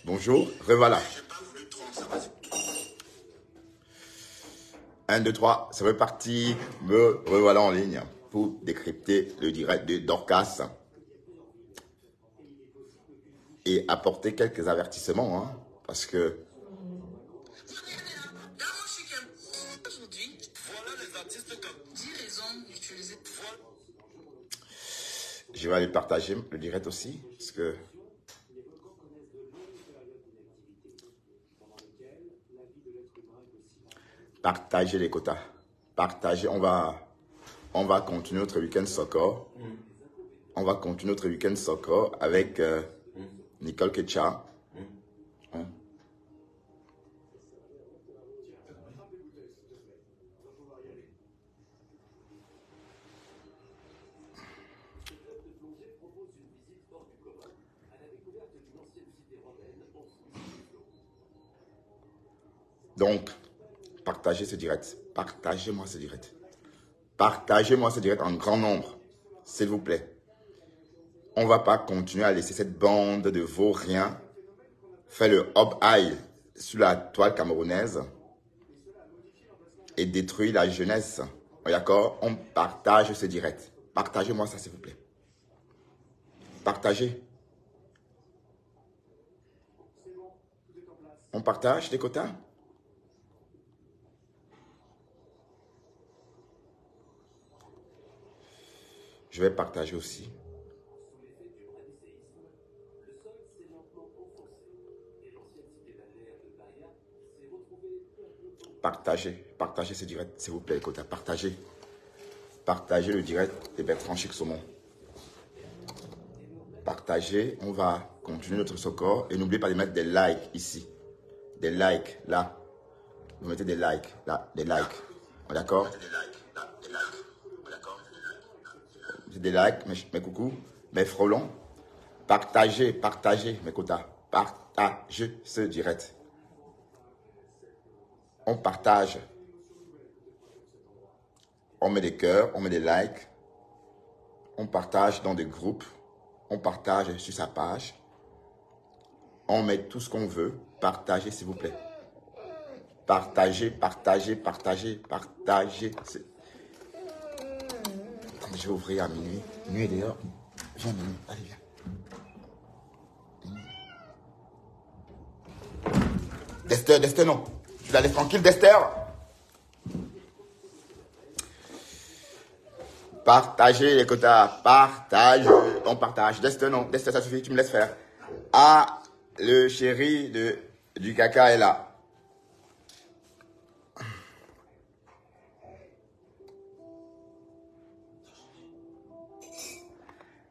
Bonjour, revoilà. 1, 2, 3, c'est reparti. Me revoilà en ligne pour décrypter le direct de Dorcas et apporter quelques avertissements, hein, parce que je vais aller partager le direct aussi, parce que partager les quotas, partager, on va continuer notre week-end soccer. On va continuer notre week-end soccer avec Nicole Ketcha. Donc, partagez ce direct. Partagez-moi ce direct. Partagez-moi ce direct en grand nombre, s'il vous plaît. On ne va pas continuer à laisser cette bande de vauriens faire le hop-high sur la toile camerounaise et détruire la jeunesse. D'accord? On partage ce direct. Partagez-moi ça, s'il vous plaît. Partagez. On partage les quotas? Je vais partager aussi. Partagez ce direct, s'il vous plaît, les quotas. Partagez. Partagez le direct de Bertrand Chic-Saumon. Partagez, on va continuer notre soccer. Et n'oubliez pas de mettre des likes ici. Des likes, là. Vous mettez des likes, là, des likes. D'accord? Des likes, mes coucous, mes frelons. Partagez, mes quotas. Partagez ce direct. On partage. On met des cœurs, on met des likes. On partage dans des groupes. On partage sur sa page. On met tout ce qu'on veut. Partagez, s'il vous plaît. Partagez. Je vais ouvrir à minuit. Minuit est dehors. Viens, minuit. Allez, viens. Dester, non. Tu la laisses tranquille, Dester. Partagez les quotas. Partage. On partage. Dester, non. Dester, ça suffit. Tu me laisses faire. Ah, le chéri du caca est là.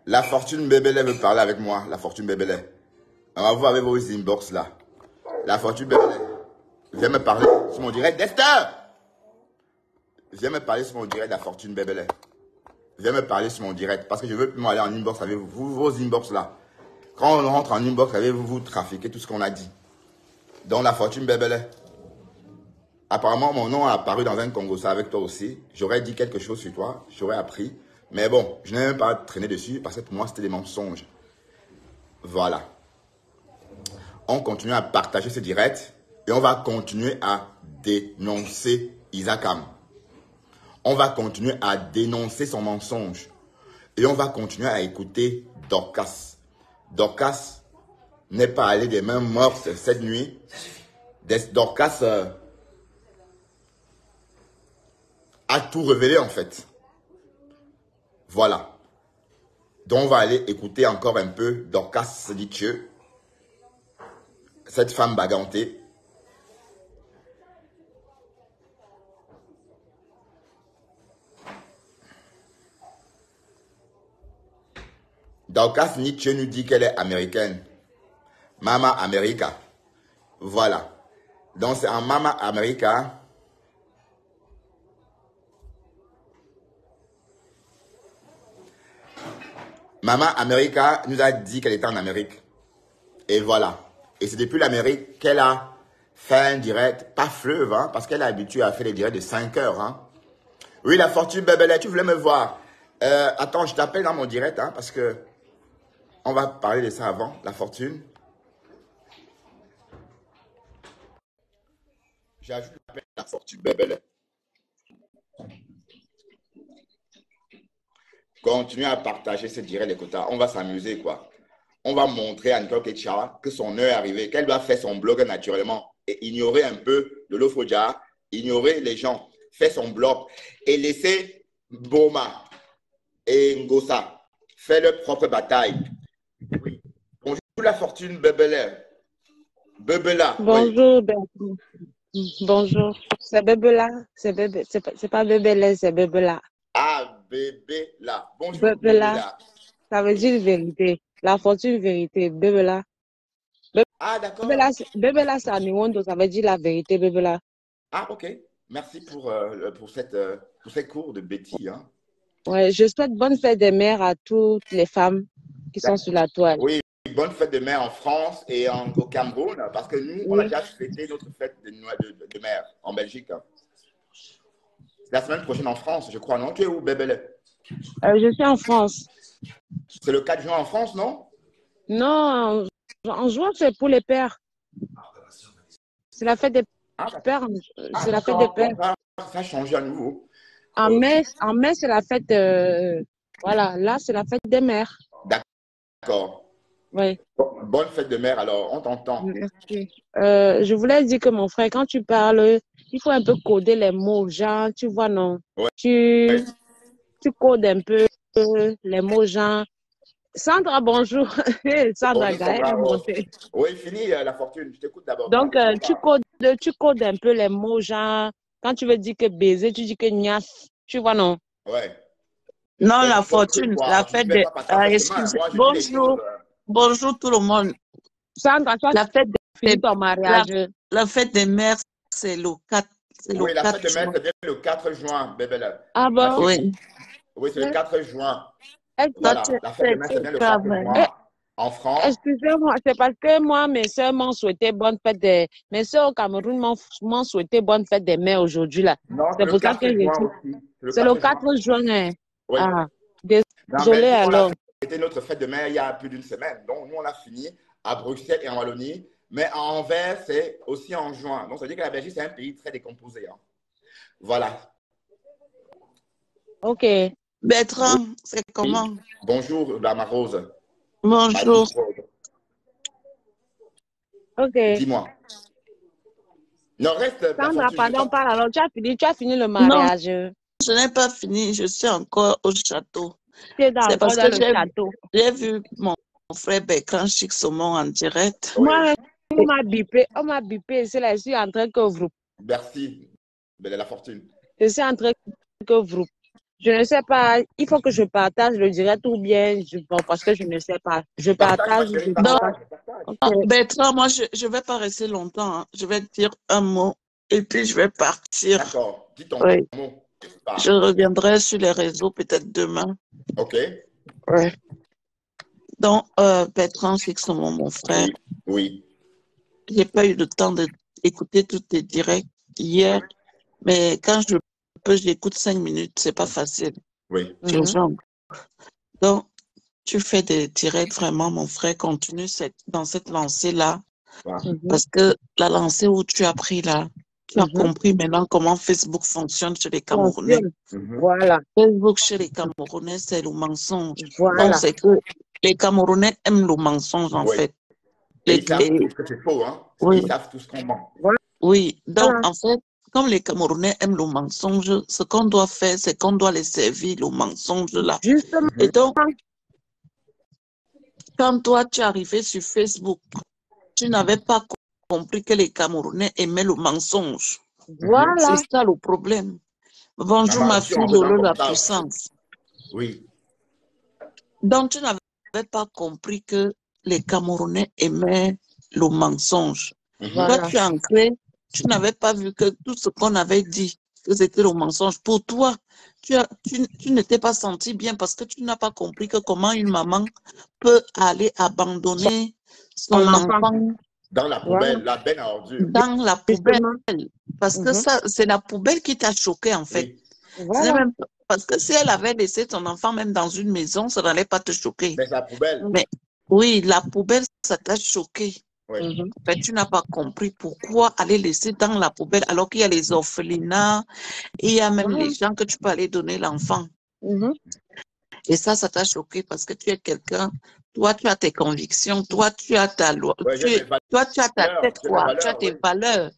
La fortune Bébélé veut parler avec moi. La fortune Bébélé. Alors vous avez vos inbox là. La fortune Bébélé. Viens me parler sur mon direct. Dester! Viens me parler sur mon direct, la fortune Bébélé. Viens me parler sur mon direct. Parce que je veux plus aller en inbox avec vous. Vos inbox là. Quand on rentre en inbox avec vous, vous trafiquez tout ce qu'on a dit. Donc la fortune Bébélé. Apparemment, mon nom a apparu dans un Congo, ça avec toi aussi. J'aurais dit quelque chose sur toi. J'aurais appris. Mais bon, je n'ai même pas traîné dessus parce que pour moi, c'était des mensonges. Voilà. On continue à partager ce direct et on va continuer à dénoncer Isakam. On va continuer à dénoncer son mensonge. Et on va continuer à écouter Dorcas. Dorcas n'est pas allé des mains mortes cette nuit. Dorcas a tout révélé en fait. Voilà. Donc, on va aller écouter encore un peu Dorcas Dithieu, cette femme bagantée. Dorcas Nietzsche nous dit qu'elle est américaine. Mama America. Voilà. Donc, c'est en Mama America. Mama America nous a dit qu'elle était en Amérique. Et voilà. Et c'est depuis l'Amérique qu'elle a fait un direct, pas fleuve, hein, parce qu'elle est habituée à faire des directs de 5 heures. Hein. Oui, la fortune Bébélé, tu voulais me voir. Attends, je t'appelle dans mon direct, hein, parce que on va parler de ça avant, la fortune. J'ajoute la fortune bébé. Continuez à partager ce direct les quotas. On va s'amuser, quoi. On va montrer à Nicole Ketcha que son heure est arrivée, qu'elle doit faire son blog naturellement et ignorer un peu de l'Ofoja, ignorer les gens, faire son blog et laisser Boma et Ngosa faire leur propre bataille. Oui. Bonjour la fortune Bebela. Bebela, oui. Bonjour, bonjour. C'est Bébé là. C'est pas Bébé là, c'est Bébé là. Ah, bébé là. Bonjour Bébé bébé là, là. ça veut dire vérité. La fortune, vérité. Bébé là. Ah, d'accord. Bébé là, c'est en Iwondo, ça veut dire la vérité, Bébé là. Ah, ok. Merci pour ces cours de Betty. Hein. Ouais, je souhaite bonne fête des mères à toutes les femmes qui sont sur la toile. Oui, bonne fête de mère en France et au Cameroun, parce que nous, on a Oui. déjà fêté notre fête de mère en Belgique. La semaine prochaine en France, je crois, non? Tu es où, Bébélé? Je suis en France. C'est le 4 juin en France, non? Non, en juin, c'est pour les pères. C'est la fête des Ah, pères. C'est la fête des d'accord. pères. Ça a changé à nouveau. En mai, c'est la fête. Voilà, là, c'est la fête des mères. D'accord. Oui. Bonne fête de mère, alors, on t'entend. Merci. Je voulais dire que mon frère, quand tu parles, il faut un peu coder les mots, genre, tu vois, non? Ouais. Tu codes un peu les mots, genre. Sandra, bonjour. Sandra, Bonjour, Gaël est Sandra. Oh. montée. Oui, fini la fortune. Je t'écoute d'abord. Donc, tu codes un peu les mots, genre, quand tu veux dire que baiser, tu dis que niasse. Tu vois, non? Ouais. Non, Ben, la j'ai compris, fortune, quoi. la Je ne fête fais de... pas passage chemin. excusez, Moi, je dis les choses. bonjour, bonjour tout le monde. Sandra, tu as La fête fini des, ton la, mariage. la fête des mères, c'est le 4, c'est le Oui, la fête 4 de mère, juin. c'est bien le 4 juin, bébé. Ah Ma bon? chérie. Oui. Oui, c'est le 4 juin. Toi, Voilà, tu la fête de mère, c'est bien le 4 Eh, juin en France. excusez-moi, c'est parce que moi, mes soeurs m'ont souhaité bonne fête des... Mes soeurs au Cameroun m'ont souhaité bonne fête des mères aujourd'hui, là. Non, c'est C'est le pour ça que 4 je juin suis... aussi. C'est le C'est le 4 juin. 4 juin, hein. Oui. Ah, Mais en désolé Belgique, on a alors. fêté notre fête de mère il y a plus d'une semaine. Donc, nous, on a fini à Bruxelles et en Wallonie. Mais à Anvers, c'est aussi en juin. Donc, ça veut dire que la Belgique, c'est un pays très décomposé. Hein. Voilà. Ok, Bertrand, c'est Oui. comment? Bonjour, ma Rose. Ma Bonjour. douce Rose. ok. Dis-moi. Non, reste la Sandra, fortune. pardon, parle alors. Tu as fini le Non, mariage. je n'ai pas fini, je suis encore au château. Tu es C'est encore parce dans que le château. j'ai vu mon frère Bertrand Chic Saumon en direct. Oui. Moi, on m'a bipé. C'est là, je suis en train que vous. Merci. Belle est la fortune. Je suis en train que vous. Je ne sais pas, il faut que je partage le direct ou bien, bon, parce que je ne sais pas. Je Partage, ma partage, chérie, je Donc, partage. partage. Partage. Ok. Bertrand, moi, je ne vais pas rester longtemps. Hein. Je vais dire un mot et puis je vais partir. D'accord. Dis ton Oui. mot. Je reviendrai sur les réseaux peut-être demain. OK. Oui. Donc, Bertrand Fixement, mon frère, Oui. j'ai pas eu le temps d'écouter tous tes directs hier, mais quand je peux, j'écoute 5 minutes, c'est pas facile. Oui. C'est urgent. Donc, tu fais des directs vraiment, mon frère, continue dans cette lancée-là, Voilà. parce que la lancée où tu as pris là, tu as compris maintenant comment Facebook fonctionne chez les Camerounais. Voilà. Facebook chez les Camerounais, c'est le mensonge. Voilà. Donc, c'est que les Camerounais aiment le mensonge, en Oui. fait. Et ils savent tous que c'est faux, hein. Oui. Ils savent tous qu'on ment. Oui, donc Voilà. en fait, comme les Camerounais aiment le mensonge, ce qu'on doit faire, c'est qu'on doit les servir le mensonge là. Justement. Et donc, quand toi tu es arrivé sur Facebook, tu n'avais pas compris que les Camerounais aimaient le mensonge. Voilà. C'est ça le problème. Bonjour Maman, ma je suis fille en faisant Lolo, comme la ça. puissance. Oui. Donc, tu n'avais pas compris que les Camerounais aimaient le mensonge. Voilà. Toi, tu es ancré, tu n'avais pas vu que tout ce qu'on avait dit, que c'était le mensonge. Pour toi, tu ne t'es pas senti bien parce que tu n'as pas compris que comment une maman peut aller abandonner son enfant Dans la poubelle, la benne à ordures. dans la poubelle. Justement. Parce que ça, c'est la poubelle qui t'a choqué, en fait. Oui. Voilà. Même, parce que si elle avait laissé ton enfant même dans une maison, ça n'allait pas te choquer. Mais c'est la poubelle. Mais oui, la poubelle, ça t'a choqué. Oui. En fait, tu n'as pas compris pourquoi aller laisser dans la poubelle alors qu'il y a les orphelinats et il y a même les gens que tu peux aller donner l'enfant. Et ça t'a choqué parce que tu es quelqu'un, toi, tu as tes convictions, toi, tu as ta loi, Ouais, toi, tu as ta tête, j'ai mes quoi, tu as valeurs, tes oui. valeurs.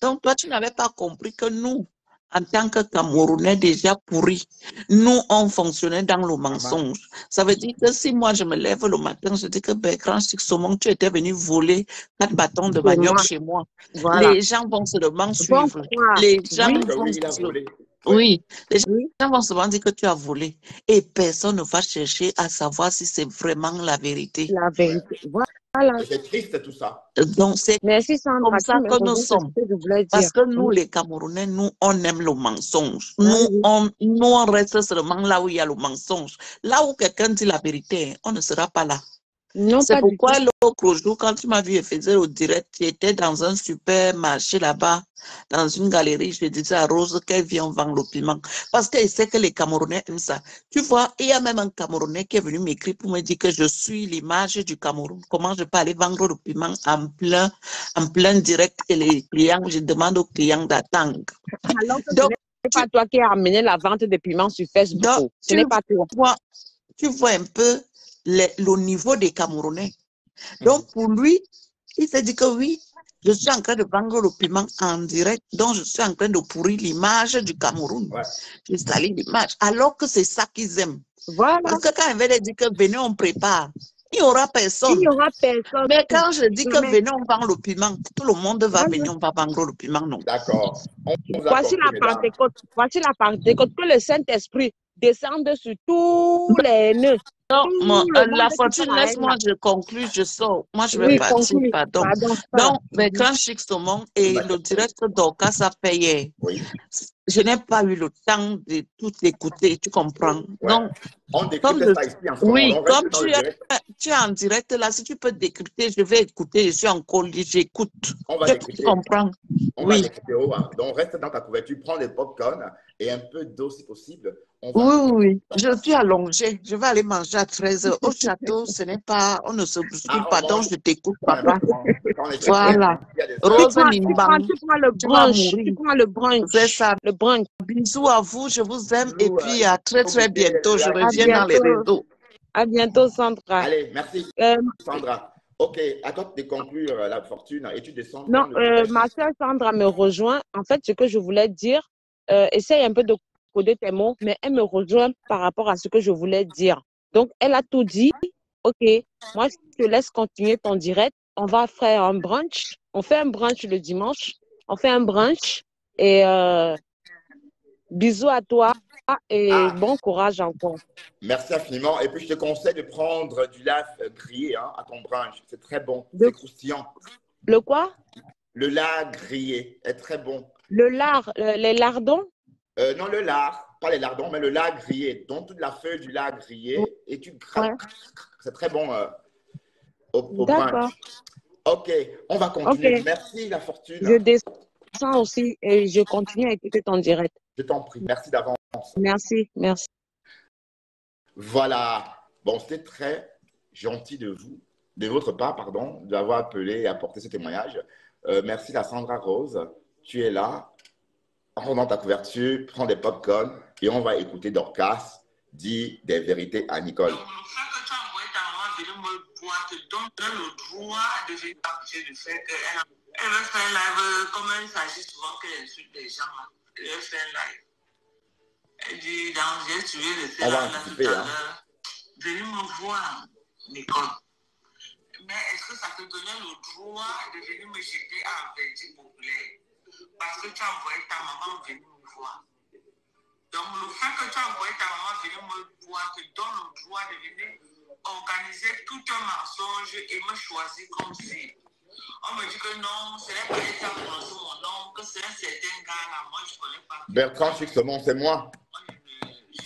Donc, toi, tu n'avais pas compris que nous, en tant que Camerounais déjà pourris, nous, on fonctionnait dans le mensonge. Ça veut dire que si moi, je me lève le matin, je dis que Bertrand Sixomon, tu étais venu voler 4 bâtons de manioc chez moi. Voilà. Les gens vont seulement Bon, suivre. quoi? Les gens Que vont oui, il a se... volé. Oui, les Oui. gens vont souvent dire que tu as volé et personne ne va chercher à savoir si c'est vraiment la vérité. La vérité. Voilà. Et c'est triste tout ça. Donc, c'est Merci comme Sandra, tu ça me que nous rejoins, c'est ce sommes. que je voulais Parce dire. que nous, les Camerounais, nous, on aime le mensonge. Ah Nous, oui. on reste seulement là où il y a le mensonge. Là où quelqu'un dit la vérité, on ne sera pas là. Non, C'est pas du tout. pourquoi l'autre jour, quand tu m'as vu et faisais le direct, tu étais dans un supermarché là-bas, dans une galerie, je disais à Rose qu'elle vient vendre le piment. Parce qu'elle sait que les Camerounais aiment ça. Tu vois, il y a même un Camerounais qui est venu m'écrire pour me dire que je suis l'image du Cameroun. Comment je peux aller vendre le piment en plein direct et les clients, je demande aux clients d'attendre. Alors que ce Donc, n'est pas toi qui as amené la vente des piments sur Facebook. donc Ce n'est pas toi. tu vois un peu le niveau des Camerounais. Donc, pour lui, il s'est dit que oui, je suis en train de vendre le piment en direct, donc je suis en train de pourrir l'image du Cameroun. Ouais. J'ai sali l'image, alors que c'est ça qu'ils aiment. Voilà. Parce que quand il va dire que venez, on prépare, il n'y aura personne. Il n'y aura personne. Mais quand je dis que Jamais. venez, on vend le piment, tout le monde va venir, on va vendre le piment, non. D'accord. On vous a Voici compris, la mesdames. Pentecôte. Voici la Pentecôte. Que le Saint-Esprit descende sur tous les nœuds. Non, Tout le monde la qui fortune, sont à elle, laisse-moi, là. je conclue, je sors. Moi, je vais Oui, partir, continue. pardon. Pardon. Voilà. Donc, Bertrand Chixomon et le directeur d'Orcas a fait hier. Oui. Je n'ai pas eu le temps de tout écouter, tu comprends? Ouais. Donc, On décrypte ça ici en ce moment. oui, On reste comme dans le direct. tu es en direct là, si tu peux décrypter, je vais écouter, je suis en call, j'écoute. On va Tu décrypter. comprends? On va Oui. décrypter. Donc, reste dans ta couverture, prends des popcorn et un peu d'eau si possible. On va... Oui. Je suis allongée. Je vais aller manger à 13h. Au château, ce n'est pas, on ne se bouscule pas. Donc, je t'écoute, papa. Voilà. Rose Nimbang, Tu prends le tu vas brunch. mourir. Tu prends le brunch. C'est ça. Le brunch. Bisous à vous, je vous aime et puis à très très bientôt. Je À reviens dans les bientôt. réseaux. À bientôt, Sandra. Allez, merci, Sandra. Ok, à toi de conclure la fortune et tu descends. Non, ma soeur Sandra me rejoint. En fait, ce que je voulais dire, essaye un peu de coder tes mots, mais elle me rejoint par rapport à ce que je voulais dire. Donc, elle a tout dit. Ok, moi, je te laisse continuer ton direct. On va faire un brunch. On fait un brunch le dimanche. On fait un brunch. Et bisous à toi et bon courage encore. Merci infiniment. Et puis, je te conseille de prendre du lard grillé à ton brunch. C'est très bon. C'est croustillant. Le quoi? Le lard grillé est très bon. Le lard, les lardons? Non, le lard. Pas les lardons, mais le lard grillé. Donc, toute la feuille du lard grillé et tu grattes. C'est très bon au brunch. Ok, on va continuer. Okay. Merci, la fortune. Je descends aussi et je continue à écouter ton direct. Je t'en prie. Merci d'avance. Merci, merci. Voilà. Bon, c'était très gentil de vous, de votre part, pardon, d'avoir appelé et apporté ce témoignage. Merci, la Sandra Rose. Tu es là. Rentre dans ta couverture, prends des popcorn et on va écouter Dorcas dire des vérités à Nicole. Te donne le droit de venir partir du fait qu'elle veut faire un live, comme elle s'agit souvent qu'elle insulte les gens. Elle veut faire un live. Elle dit, j'ai suivi le fait là tout à l'heure. Venez me voir, Nicole. Mais est-ce que ça te donnait le droit de venir me jeter à un verdict populaire? Parce que tu as envoyé ta maman venir me voir. Donc le fait que tu as envoyé ta maman venir me voir te donne le droit de venir organiser tout un mensonge et me choisir comme fille. On me dit que non, ce n'est pas elle qui a prononcé mon nom, que c'est un certain gars là, moi je ne connais pas. Bertrand Chixomon, c'est moi.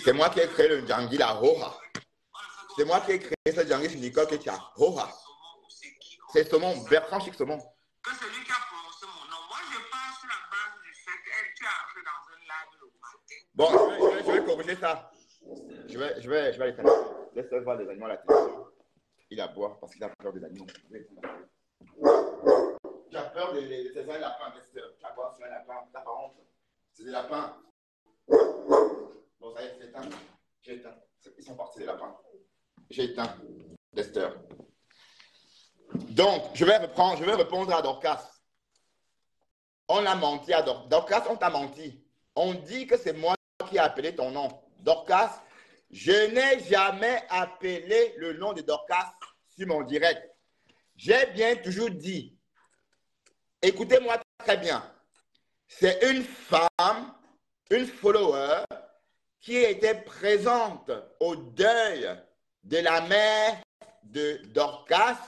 C'est moi qui ai créé le Djangui la Roha. C'est moi qui ai créé ce Djangui sur Nicole que tu as Roha. C'est Somon, Bertrand Chixomon. Que celui qui a prononcé mon nom. Moi je pense sur la base du fait qu'elle tu as entré dans un live le matin. Bon, je vais corriger ça. Je vais aller faire. Laisse-le voir les animaux à la télévision. Il aboie parce qu'il a peur des animaux. peur c'est un lapin, tu vas voir, c'est un lapin, t'as pas honte. C'est des lapins. Bon, ça y est, c'est éteint. J'ai éteint. Ils sont partis, les lapins. J'ai éteint. Lester. Donc, je vais répondre à Dorcas. On a menti à Dorcas. Dorcas, on t'a menti. On dit que c'est moi qui ai appelé ton nom. Dorcas, je n'ai jamais appelé le nom de Dorcas sur mon direct. J'ai bien toujours dit, écoutez-moi très bien, c'est une femme, une follower, qui était présente au deuil de la mère de Dorcas,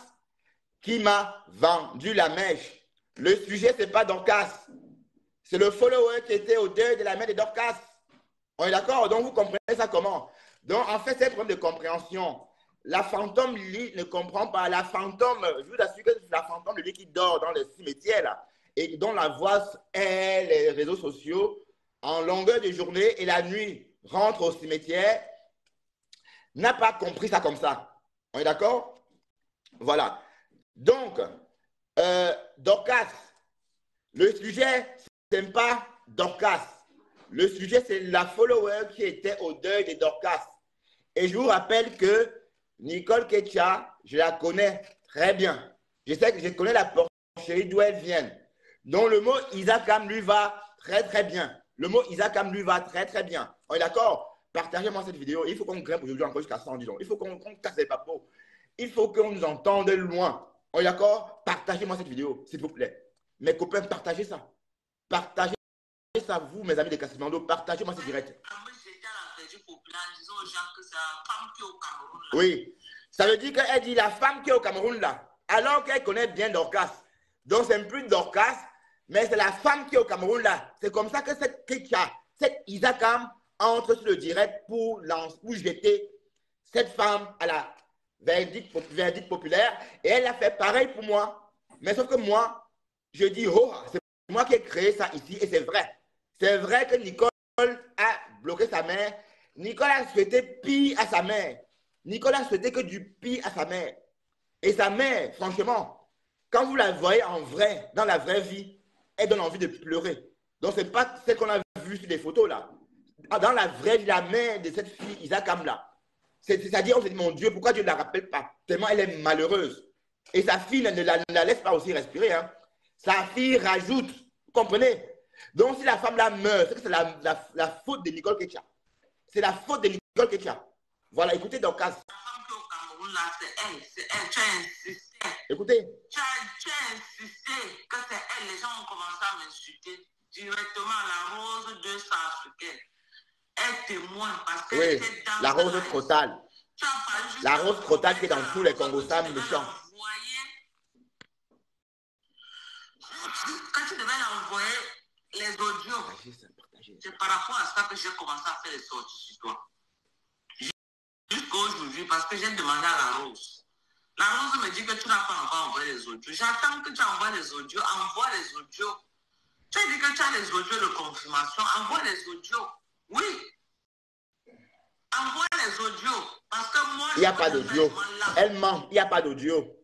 qui m'a vendu la mèche. Le sujet, ce n'est pas Dorcas. C'est le follower qui était au deuil de la mère de Dorcas. On est d'accord? Donc, vous comprenez ça comment? Donc, en fait, c'est un problème de compréhension. La fantôme Lily ne comprend pas. La fantôme, je vous assure que c'est la fantôme Lily qui dort dans le cimetière, là, et dont la voix est les réseaux sociaux en longueur de journée et la nuit rentre au cimetière, n'a pas compris ça comme ça. On est d'accord? Voilà. Donc, Dorcas, le sujet, ce n'est pas Dorcas. Le sujet, c'est la follower qui était au deuil de Dorcas. Et je vous rappelle que Nicole Ketcha, je la connais très bien. Je sais que je connais la porcherie d'où elle vient. Donc, le mot Isakam lui va très, très bien. Le mot Isakam lui va très, très bien. On est d'accord? Partagez-moi cette vidéo. Il faut qu'on grimpe aujourd'hui encore jusqu'à 100, disons. Il faut qu'on casse les papos. Il faut qu'on nous entende loin. On est d'accord? Partagez-moi cette vidéo, s'il vous plaît. Mes copains, partagez ça. Partagez ça, vous, mes amis de Cassimando. Partagez-moi ce direct. Oui. Ça veut dire qu'elle dit la femme qui est au Cameroun là, alors qu'elle connaît bien Dorcas. Donc, c'est plus Dorcas, mais c'est la femme qui est au Cameroun là. C'est comme ça que cette Kecha, cette Isakam entre sur le direct pour jeter cette femme à la verdict populaire. Et elle a fait pareil pour moi. Mais sauf que moi, je dis, oh, c'est moi qui ai créé ça ici et c'est vrai. C'est vrai que Nicole a bloqué sa mère. Nicole a souhaité pire à sa mère. Nicole a souhaité que du pire à sa mère. Et sa mère, franchement, quand vous la voyez en vrai, dans la vraie vie, elle donne envie de pleurer. Donc, ce n'est pas ce qu'on a vu sur les photos là. Dans la vraie vie, la mère de cette fille, Isakam là, c'est-à-dire, on se dit, mon Dieu, pourquoi Dieu ne la rappelle pas? Tellement elle est malheureuse. Et sa fille ne la laisse pas aussi respirer. Hein. Sa fille rajoute. Vous comprenez? Donc, si la femme là meurt, c'est que c'est la faute de Nicole Ketcha. C'est la faute de Nicole Ketcha. Voilà, écoutez Dorcas. La femme qui est au Cameroun, là, c'est elle. Tu as insisté. Écoutez. Tu as insisté que c'est elle. Les gens ont commencé à m'insulter directement. La rose de sa africaine. Elle témoigne parce qu'elle était dans la rose crotale. La rose crotale qui est dans tous les Congos-Sam méchants. Quand tu devais l'envoyer les audios, c'est par rapport à ça que j'ai commencé à faire les sorties sur toi. Jusqu'à aujourd'hui, parce que j'ai demandé à la Rose. La Rose me dit que tu n'as pas encore envoyé les audios. J'attends que tu envoies les audios. Envoie les audios. Tu as dit que tu as les audios de confirmation. Envoie les audios. Oui. Envoie les audios. Parce que moi, il n'y a pas d'audio. Elle ment. Il n'y a pas d'audio.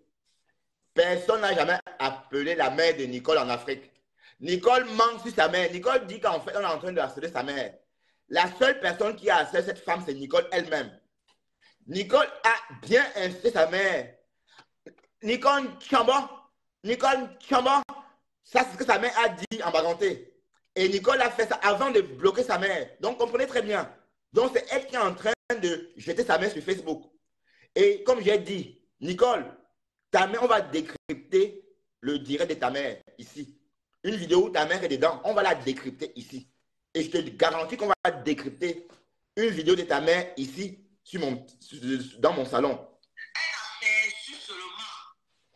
Personne n'a jamais appelé la mère de Nicole en Afrique. Nicole ment sur sa mère. Nicole dit qu'en fait, on est en train de harceler sa mère. La seule personne qui a harcelé cette femme, c'est Nicole elle-même. Nicole a bien incité sa mère. Nicole Chambon, ça c'est ce que sa mère a dit en baganté. Et Nicole a fait ça avant de bloquer sa mère. Donc, comprenez très bien. Donc, c'est elle qui est en train de jeter sa mère sur Facebook. Et comme j'ai dit, Nicole, ta mère, on va décrypter le direct de ta mère ici. Une vidéo où ta mère est dedans, on va la décrypter ici. Et je te garantis qu'on va décrypter une vidéo de ta mère ici, dans mon salon. Elle a perçu seulement.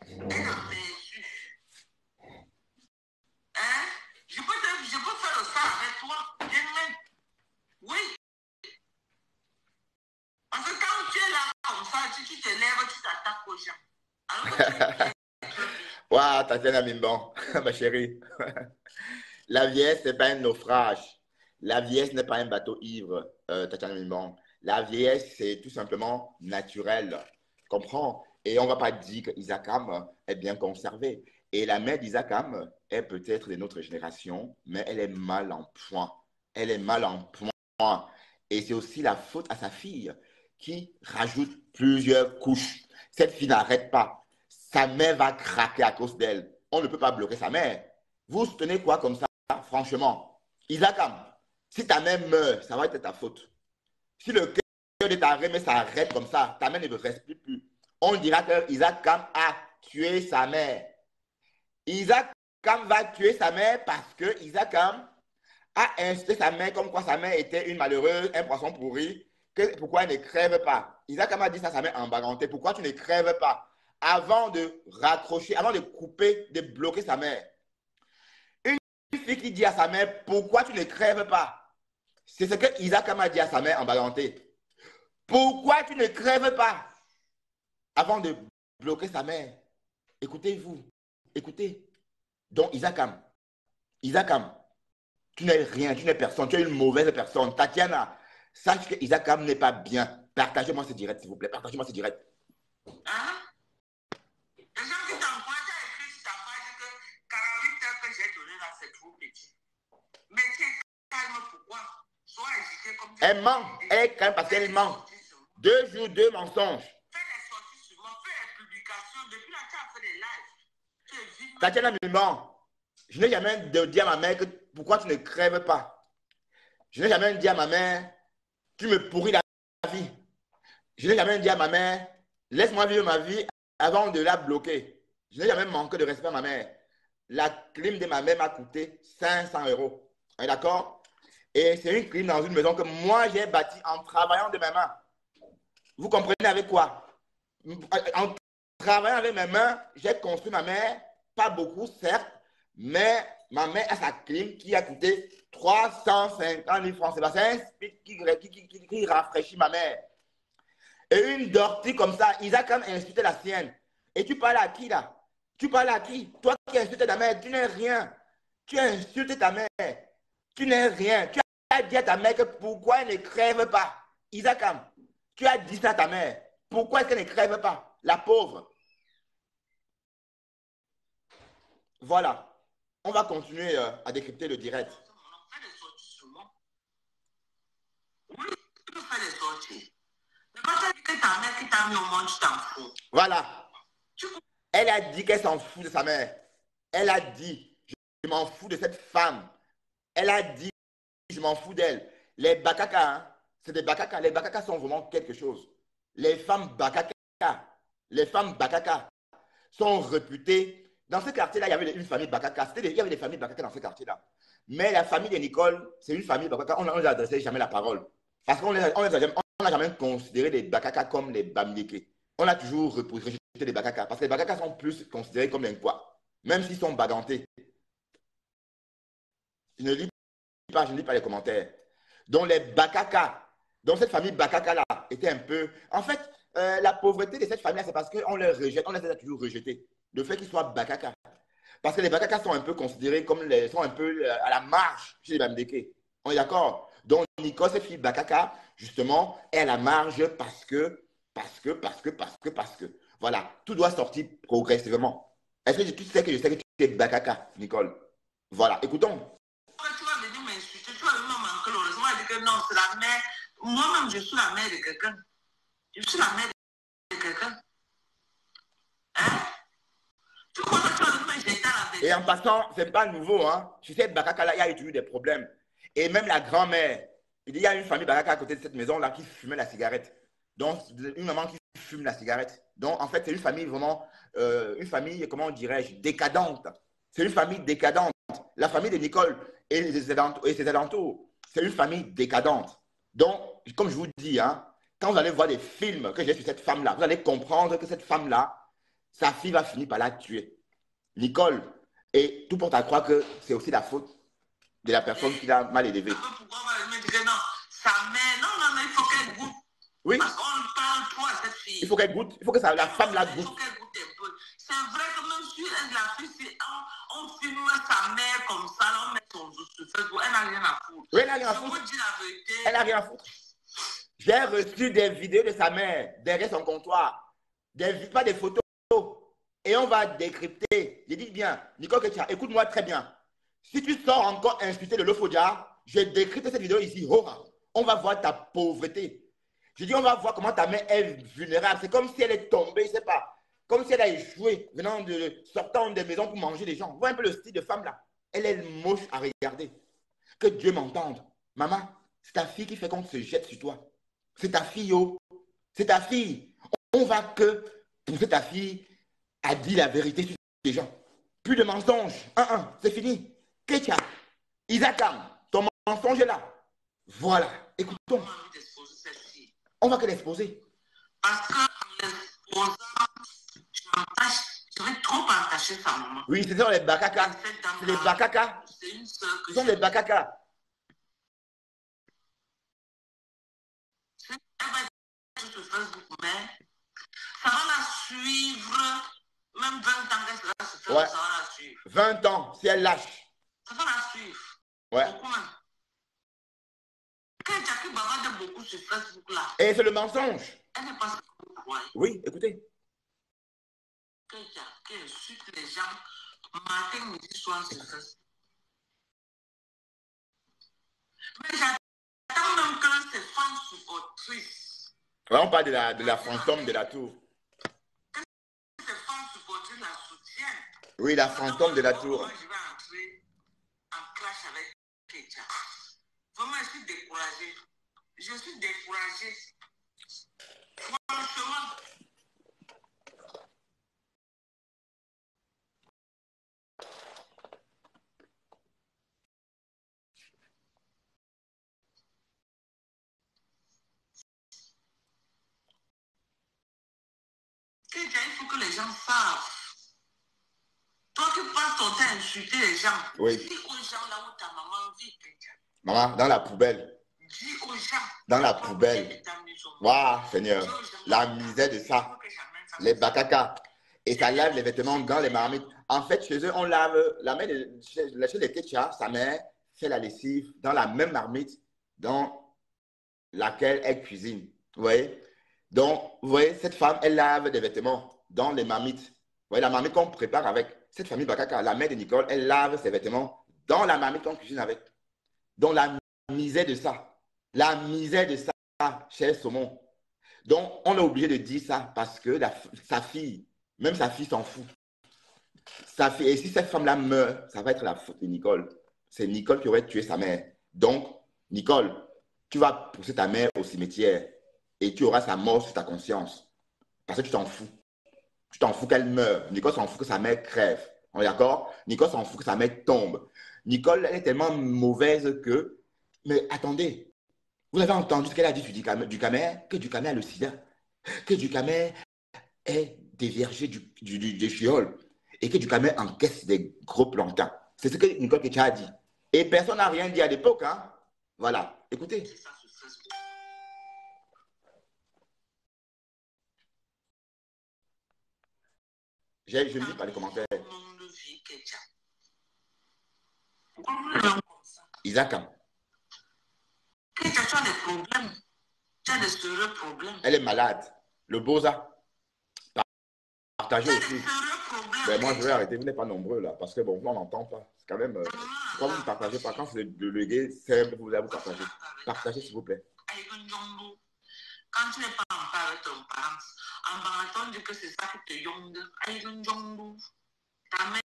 Elle a perçu. Hein? Je peux faire ça avec toi. Oui. Parce que quand tu es là comme ça, tu te lèves, tu t'attaques aux gens. Alors que Waouh, Tatiana Mimbon, ma chérie. La vieillesse, ce n'est pas un naufrage. La vieillesse n'est pas un bateau ivre, Tatiana Mimbon. La vieillesse, c'est tout simplement naturel. Comprends? Et on ne va pas dire que Isakam est bien conservé. Et la mère d'Isakam est peut-être de notre génération, mais elle est mal en point. Elle est mal en point. Et c'est aussi la faute à sa fille qui rajoute plusieurs couches. Cette fille n'arrête pas. Sa mère va craquer à cause d'elle. On ne peut pas bloquer sa mère. Vous soutenez quoi comme ça, franchement? Isakam, si ta mère meurt, ça va être ta faute. Si le cœur de ta mère s'arrête comme ça, ta mère ne respire plus. On dira que Isakam a tué sa mère. Isakam va tuer sa mère parce que Isakam a incité sa mère comme quoi sa mère était une malheureuse, un poisson pourri, que pourquoi elle ne crève pas. Isakam a dit ça à sa mère en baganté. Pourquoi tu ne crèves pas? Avant de raccrocher, avant de couper, de bloquer sa mère. Une fille qui dit à sa mère, pourquoi tu ne crèves pas? C'est ce que Isakam a dit à sa mère en baganté. Pourquoi tu ne crèves pas? Avant de bloquer sa mère. Écoutez-vous. Écoutez. Donc, Isakam, tu n'es rien, tu n'es personne, tu es une mauvaise personne. Tatiana, sache que Isakam n'est pas bien. Partagez-moi ce direct, s'il vous plaît. Partagez-moi ce direct. Hein? Les gens qui t'encouragent à écrire sur ta page que 48 heures que j'ai donné là, c'est trop petit. Mais tu es calme, pourquoi? Sois agité comme tu Elle ment. Elle est calme parce qu'elle ment. 2 jours, 2 mensonges. Fais des sorties sur moi, fais des publications. Depuis là, tu as fait des lives. Tu es vite. Tatiana me ment. Je n'ai jamais dit à ma mère que pourquoi tu ne crèves pas. Je n'ai jamais dit à ma mère, tu me pourris la vie. Je n'ai jamais dit à ma mère, laisse-moi vivre ma vie avant de la bloquer. Je n'ai jamais manqué de respect à ma mère. La clim de ma mère m'a coûté 500 €. On est d'accord? Et c'est une clim dans une maison que moi j'ai bâtie en travaillant de mes mains. Vous comprenez avec quoi? En travaillant avec mes mains, j'ai construit ma mère, pas beaucoup certes, mais ma mère a sa clim qui a coûté 350 000 francs. C'est un speed qui rafraîchit ma mère. Et une dortie comme ça, Isaac a insulté la sienne. Et tu parles à qui là? Tu parles à qui? Toi qui as insulté ta mère, tu n'es rien. Tu as insulté ta mère. Tu n'es rien. Tu as dit à ta mère que pourquoi elle ne crève pas? Isaac, tu as dit ça à ta mère. Pourquoi est-ce qu'elle ne crève pas? La pauvre. Voilà. On va continuer à décrypter le direct. Fais des sorties sur moi. Oui, tu peux faire des sorties. Mais quand tu as dit que ta mère qui t'a mis au monde, tu t'en fous. Voilà. Elle a dit qu'elle s'en fout de sa mère. Elle a dit, je m'en fous de cette femme. Elle a dit, je m'en fous d'elle. Les bakaka, hein, c'est des bakaka. Les bakaka sont vraiment quelque chose. Les femmes bakaka sont réputées. Dans ce quartier-là, il y avait une famille bakaka. Il y avait des familles bakaka dans ce quartier-là. Mais la famille de Nicole, c'est une famille bakaka. On ne les adressait jamais la parole. Parce qu'on n'a jamais considéré les bakaka comme les bamileke. On a toujours rejeté les bakaka. Parce que les bakaka sont plus considérés comme les quoi. Même s'ils sont bagantés. Je ne lis pas les commentaires. Donc les bakaka, donc cette famille bakaka-là était un peu... En fait, la pauvreté de cette famille-là, c'est parce qu'on les rejette, on les a toujours rejetés. Le fait qu'ils soient bakaka. Parce que les bakaka sont un peu considérés comme sont un peu à la marge chez les Bamdeke. On est d'accord? Donc Nicole, cette fille bakaka, justement, est à la marge parce que. Voilà, tout doit sortir progressivement. Est-ce que tu sais que je sais que tu es bakaka, Nicole? Voilà, écoutons. Tu vas venir m'insulter, tu vas venir me manquer le respect. On va dire que non, c'est la mère. Moi-même, je suis la mère de quelqu'un. Je suis la mère de quelqu'un. Hein? Tu crois que tu vas venir m'insulter à la vérité? Et en passant, ce n'est pas nouveau. Hein? Tu sais, Bakaka, là, il y a eu des problèmes. Et même la grand-mère, il y a une famille Bakaka à côté de cette maison-là qui fumait la cigarette. Donc, une maman qui fume la cigarette. Donc, en fait, c'est une famille vraiment, une famille, comment dirais-je, décadente. C'est une famille décadente. La famille de Nicole et ses alentours, c'est une famille décadente. Donc, comme je vous dis, hein, quand vous allez voir des films que j'ai sur cette femme-là, vous allez comprendre que cette femme-là, sa fille va finir par la tuer. Nicole, et tout porte à croire que c'est aussi la faute de la personne qui l'a mal élevée. Pourquoi on va me dire que non, sa mère, non, il faut qu'elle goûte. Oui. Parce qu'on parle trop à cette fille. Il faut qu'elle goûte, il faut que la femme la goûte. Il faut qu'elle goûte un peu. C'est vrai que même si la fille, on filme sa mère comme ça, on met son dos sur Facebook, elle n'a rien à foutre. Oui, elle n'a rien à foutre. Je vous dis la vérité. Elle n'a rien à foutre. J'ai reçu des vidéos de sa mère derrière son comptoir. Pas des photos. et on va décrypter. Je dis bien, Nicole Ketia, écoute-moi très bien. Si tu sors encore insulter le Lofodja, je décrypte cette vidéo ici. Oh, on va voir ta pauvreté. Je dis, on va voir comment ta mère est vulnérable. C'est comme si elle est tombée, je ne sais pas. Comme si elle a échoué, sortant des maisons pour manger les gens. Vois un peu le style de femme là. Elle est moche à regarder. Que Dieu m'entende. Maman, c'est ta fille qui fait qu'on se jette sur toi. C'est ta fille, oh. C'est ta fille. On va que pousser ta fille à dire la vérité sur les gens. Plus de mensonges. C'est fini. Ketia, Isakam, ton mensonge est là. Voilà. Écoutons. On va que l'exposer. Parce que l'exposant, je vais trop attacher sa maman. Oui, ce sont les bakaka. C'est les bakaka. C'est une sœur que ce sont les bakaka. Elle va être sur Facebook, mais ça va la suivre. Même 20 ans qu'elle sera sur Facebook, Ouais. ça va la suivre. 20 ans, si elle lâche. Ça va la suivre. Ouais. Beaucoup même. Quand Jackie bavarde beaucoup sur Facebook là, Et c'est le mensonge. elle n'est pas ce que vous croyez. Oui, écoutez. Quand Jackie insulte les gens, matin, midi, soir sur Facebook. Mais j'attends même que ces femmes supportrices. Ouais, on parle de la fantôme de la tour. Ces femmes supportrices la soutiennent. Oui, la fantôme de la tour. Moi, je vais entrer en clash avec Ketia. Vraiment, je suis découragée. Je suis découragée. Franchement. Ketia, il faut que les gens savent. Toi qui passes ton temps à insulter les gens, Oui. dis aux gens là où ta maman vit, Ketia. Maman, dans la poubelle. Dis aux gens. Dans la poubelle. Waouh, Seigneur. La misère de ça. Les bakaka. Et ça lave les vêtements dans les marmites. En fait, chez eux, on lave la mère chez les Ketia, sa mère fait la lessive dans la même marmite dans laquelle elle cuisine. Vous voyez? Donc, vous voyez, cette femme, elle lave des vêtements dans les marmites. Vous voyez, la marmite qu'on prépare avec. Cette famille Bakaka, la mère de Nicole, elle lave ses vêtements dans la marmite qu'on cuisine avec. Donc, la misère de ça. La misère de ça, cher Saumon. Donc, on est obligé de dire ça parce que sa fille, même sa fille s'en fout. Sa fille, et si cette femme-là meurt, ça va être la faute de Nicole. C'est Nicole qui aurait tué sa mère. Donc, Nicole, tu vas pousser ta mère au cimetière et tu auras sa mort sur ta conscience. Parce que tu t'en fous. Tu t'en fous qu'elle meure. Nicole s'en fout que sa mère crève. On est d'accord? Nicole s'en fout que sa mère tombe. Nicole, elle est tellement mauvaise que... Mais attendez, vous avez entendu ce qu'elle a dit sur Ducamer? Que Ducamer a le sida. Que Ducamer est déviergé des chioles. Et que Ducamer encaisse des gros plantains. C'est ce que Nicole Ketia a dit. Et personne n'a rien dit à l'époque. Hein? Voilà. Écoutez. Je lis par les commentaires. Isaac. Ketia, tu as des problèmes. Tu as des sérieux problèmes. Elle est malade. Le Boza. Partagez aussi. Ben, moi, je vais arrêter. Vous n'êtes pas nombreux là. Parce que bon, on n'entend pas. C'est quand même. Quand vous ne partagez pas, quand c'est le gay, c'est vous allez vous partager. Partagez, s'il vous plaît. Quand tu n'es pas en paix avec ton parent, en marathon, dit que c'est ça qui te yonde. Ta mère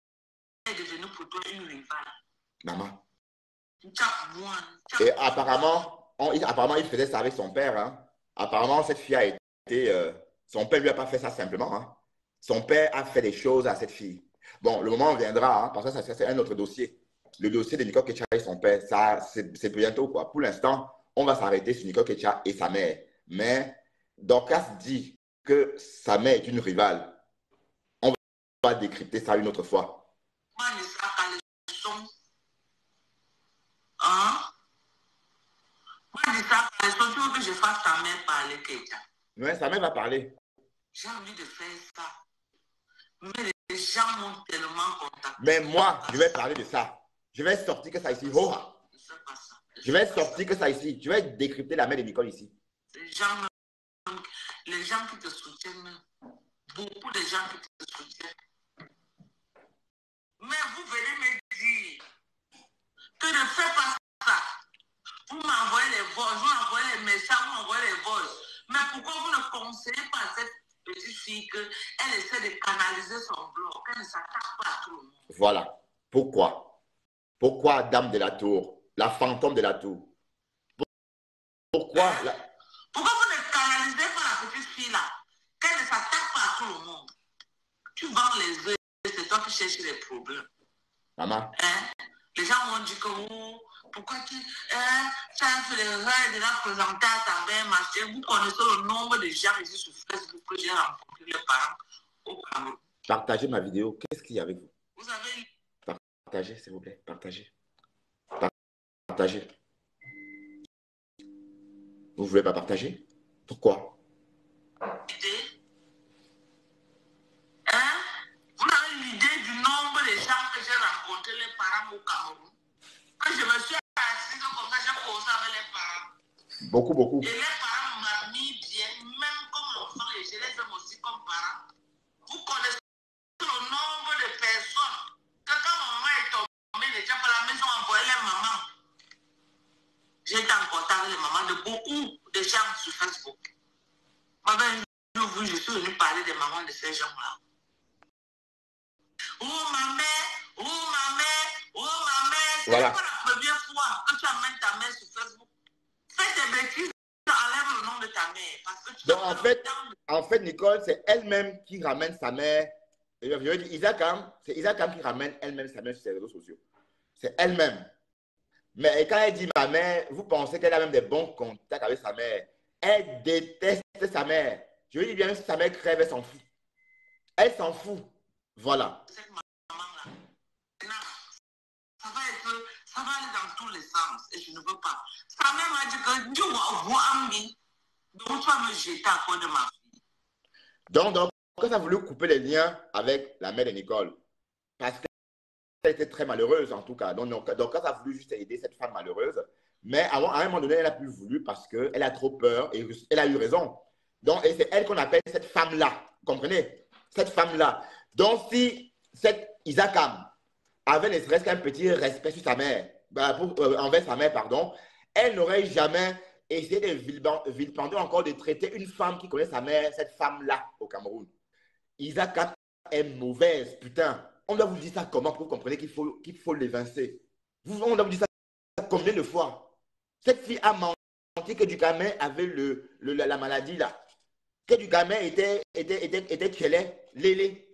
est devenue pour toi une rivale. Maman. Et apparemment, il faisait ça avec son père. Hein. Apparemment, cette fille a été... son père ne lui a pas fait ça simplement. Hein. Son père a fait des choses à cette fille. Bon, le moment viendra, hein, parce que ça c'est un autre dossier. Le dossier de Nicole Ketia et son père, ça, c'est bientôt, quoi. Pour l'instant, on va s'arrêter sur Nicole Ketia et sa mère. Mais Dorcas dit que sa mère est une rivale. On va décrypter ça une autre fois. Hein? Moi, je dis ça, tu veux que je fasse ta mère parler, Ketia? Oui, sa mère va parler. J'ai envie de faire ça. Mais les gens m'ont tellement contacté. Mais moi, je vais parler de ça. Je vais sortir que ça ici. Oh. Je vais sortir que ça ici. Je vais décrypter la mère de Nicole ici. Les gens qui te soutiennent, beaucoup de gens qui te soutiennent, pourquoi vous ne conseillez pas à cette petite fille qu'elle essaie de canaliser son blog, qu'elle ne s'attaque pas à tout le monde? Voilà. Pourquoi? Pourquoi Dame de la Tour, la fantôme de la Tour? Pourquoi Pourquoi vous ne canalisez pas la petite fille là, qu'elle ne s'attaque pas à tout le monde? Tu vends les œufs, c'est toi qui cherches les problèmes. Maman? Les gens m'ont dit que pourquoi tu as fait l'erreur de la présenter à ta mère, machin. Vous connaissez le nombre de gens ici sur Facebook que j'ai rencontré les parents au Cameroun. Partagez ma vidéo. Qu'est-ce qu'il y a avec vous? Vous avez... Partagez, s'il vous plaît. Partagez. Partagez. Vous ne voulez pas partager? Pourquoi? Vous avez une idée du nombre de gens que j'ai rencontrés, les parents au Cameroun? Quand je me suis assise comme ça, j'ai posé avec les parents. Beaucoup. Et les parents m'ont mis bien, même comme enfant, et je les aime aussi comme parents. Vous connaissez le nombre de personnes que quand maman est tombée, déjà par la maison, envoyé les mamans. J'étais en contact avec les mamans de beaucoup de gens sur Facebook. Je suis venue parler des mamans de ces gens-là. Oh ma mère, oh ma mère, oh ma mère. Voilà. C'est pas la première fois que tu amènes ta mère sur Facebook. Fais tes bêtises, enlève le nom de ta mère. Parce que tu Donc en fait, Nicole, c'est elle-même qui ramène sa mère. Je veux dire, c'est Isakam qui ramène elle-même sa mère sur ses réseaux sociaux. C'est elle-même. Mais quand elle dit ma mère, vous pensez qu'elle a même des bons contacts avec sa mère. Elle déteste sa mère. Je lui dis bien, si sa mère crève, elle s'en fout. Elle s'en fout. Voilà. Cette maman-là, ça va aller dans tous les sens et je ne veux pas. Sa mère m'a dit que tu vas voir Ambi, donc tu vas me jeter à cause de ma fille. Donc, quand ça a voulu couper les liens avec la mère de Nicole, parce qu'elle était très malheureuse en tout cas. Donc quand ça a voulu juste aider cette femme malheureuse, mais à un moment donné, elle n'a plus voulu parce qu'elle a trop peur et elle a eu raison. Donc, et c'est elle qu'on appelle cette femme-là. Vous comprenez? Cette femme-là. Donc, si cette Isakam avait ne serait-ce qu'un petit respect sur sa mère, envers sa mère, pardon, elle n'aurait jamais essayé de vilipender encore de traiter une femme qui connaît sa mère, cette femme-là au Cameroun. Isakam est mauvaise, putain. On doit vous dire ça comment pour que vous compreniez qu'il faut l'évincer. On doit vous dire ça combien de fois? Cette fille a menti que Ducamin avait la maladie là. Que Ducamin était lélé.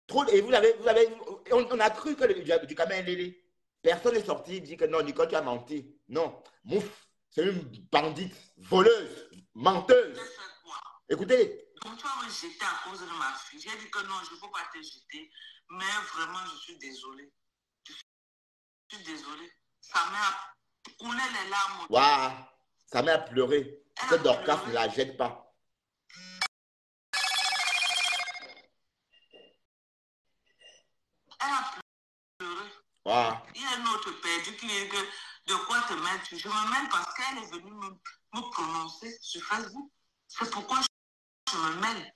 Trop, et on a cru que Ducamin est lélé. Personne n'est sorti et dit que non, Nicole, tu as menti. Non, Mouf, c'est une bandite, voleuse, menteuse. Écoutez. Donc tu vas me jeter à cause de ma fille. J'ai dit que non, je ne peux pas te jeter. Mais vraiment, je suis désolée. Je suis désolée. Sa mère a coulé les larmes. Waouh, sa mère a pleuré. Que Dorcas ne la jette pas. Elle a pleuré. Wow. Il y a un autre perdu qui dit que de quoi te mettre. Je me mêle parce qu'elle est venue me prononcer sur Facebook. C'est pourquoi je me mêle.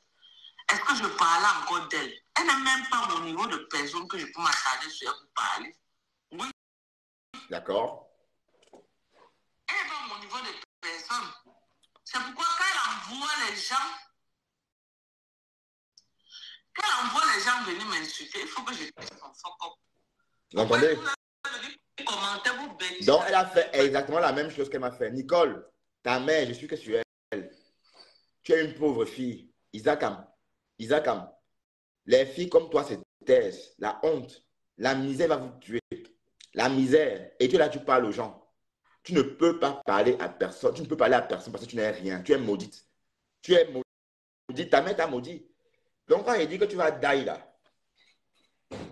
Est-ce que je parlais encore d'elle? Elle n'a même pas mon niveau de personne que je peux m'attarder sur elle pour parler. Oui. D'accord. Elle n'a pas mon niveau de personne. C'est pourquoi quand elle envoie les gens venir m'insulter, il faut que je dise son fuck up. Vous entendez? Commentez-vous. Donc, elle a fait exactement la même chose qu'elle m'a fait. Nicole, ta mère, je suis que sur elle. Tu es une pauvre fille. Isakam, les filles comme toi se taisent. La honte, la misère va vous tuer. La misère. Et tu es là, tu parles aux gens. Tu ne peux pas parler à personne. Tu ne peux parler à personne parce que tu n'es rien. Tu es maudite. Tu es maudite. Ta mère t'a maudit. Donc, quand il dit que tu vas die là,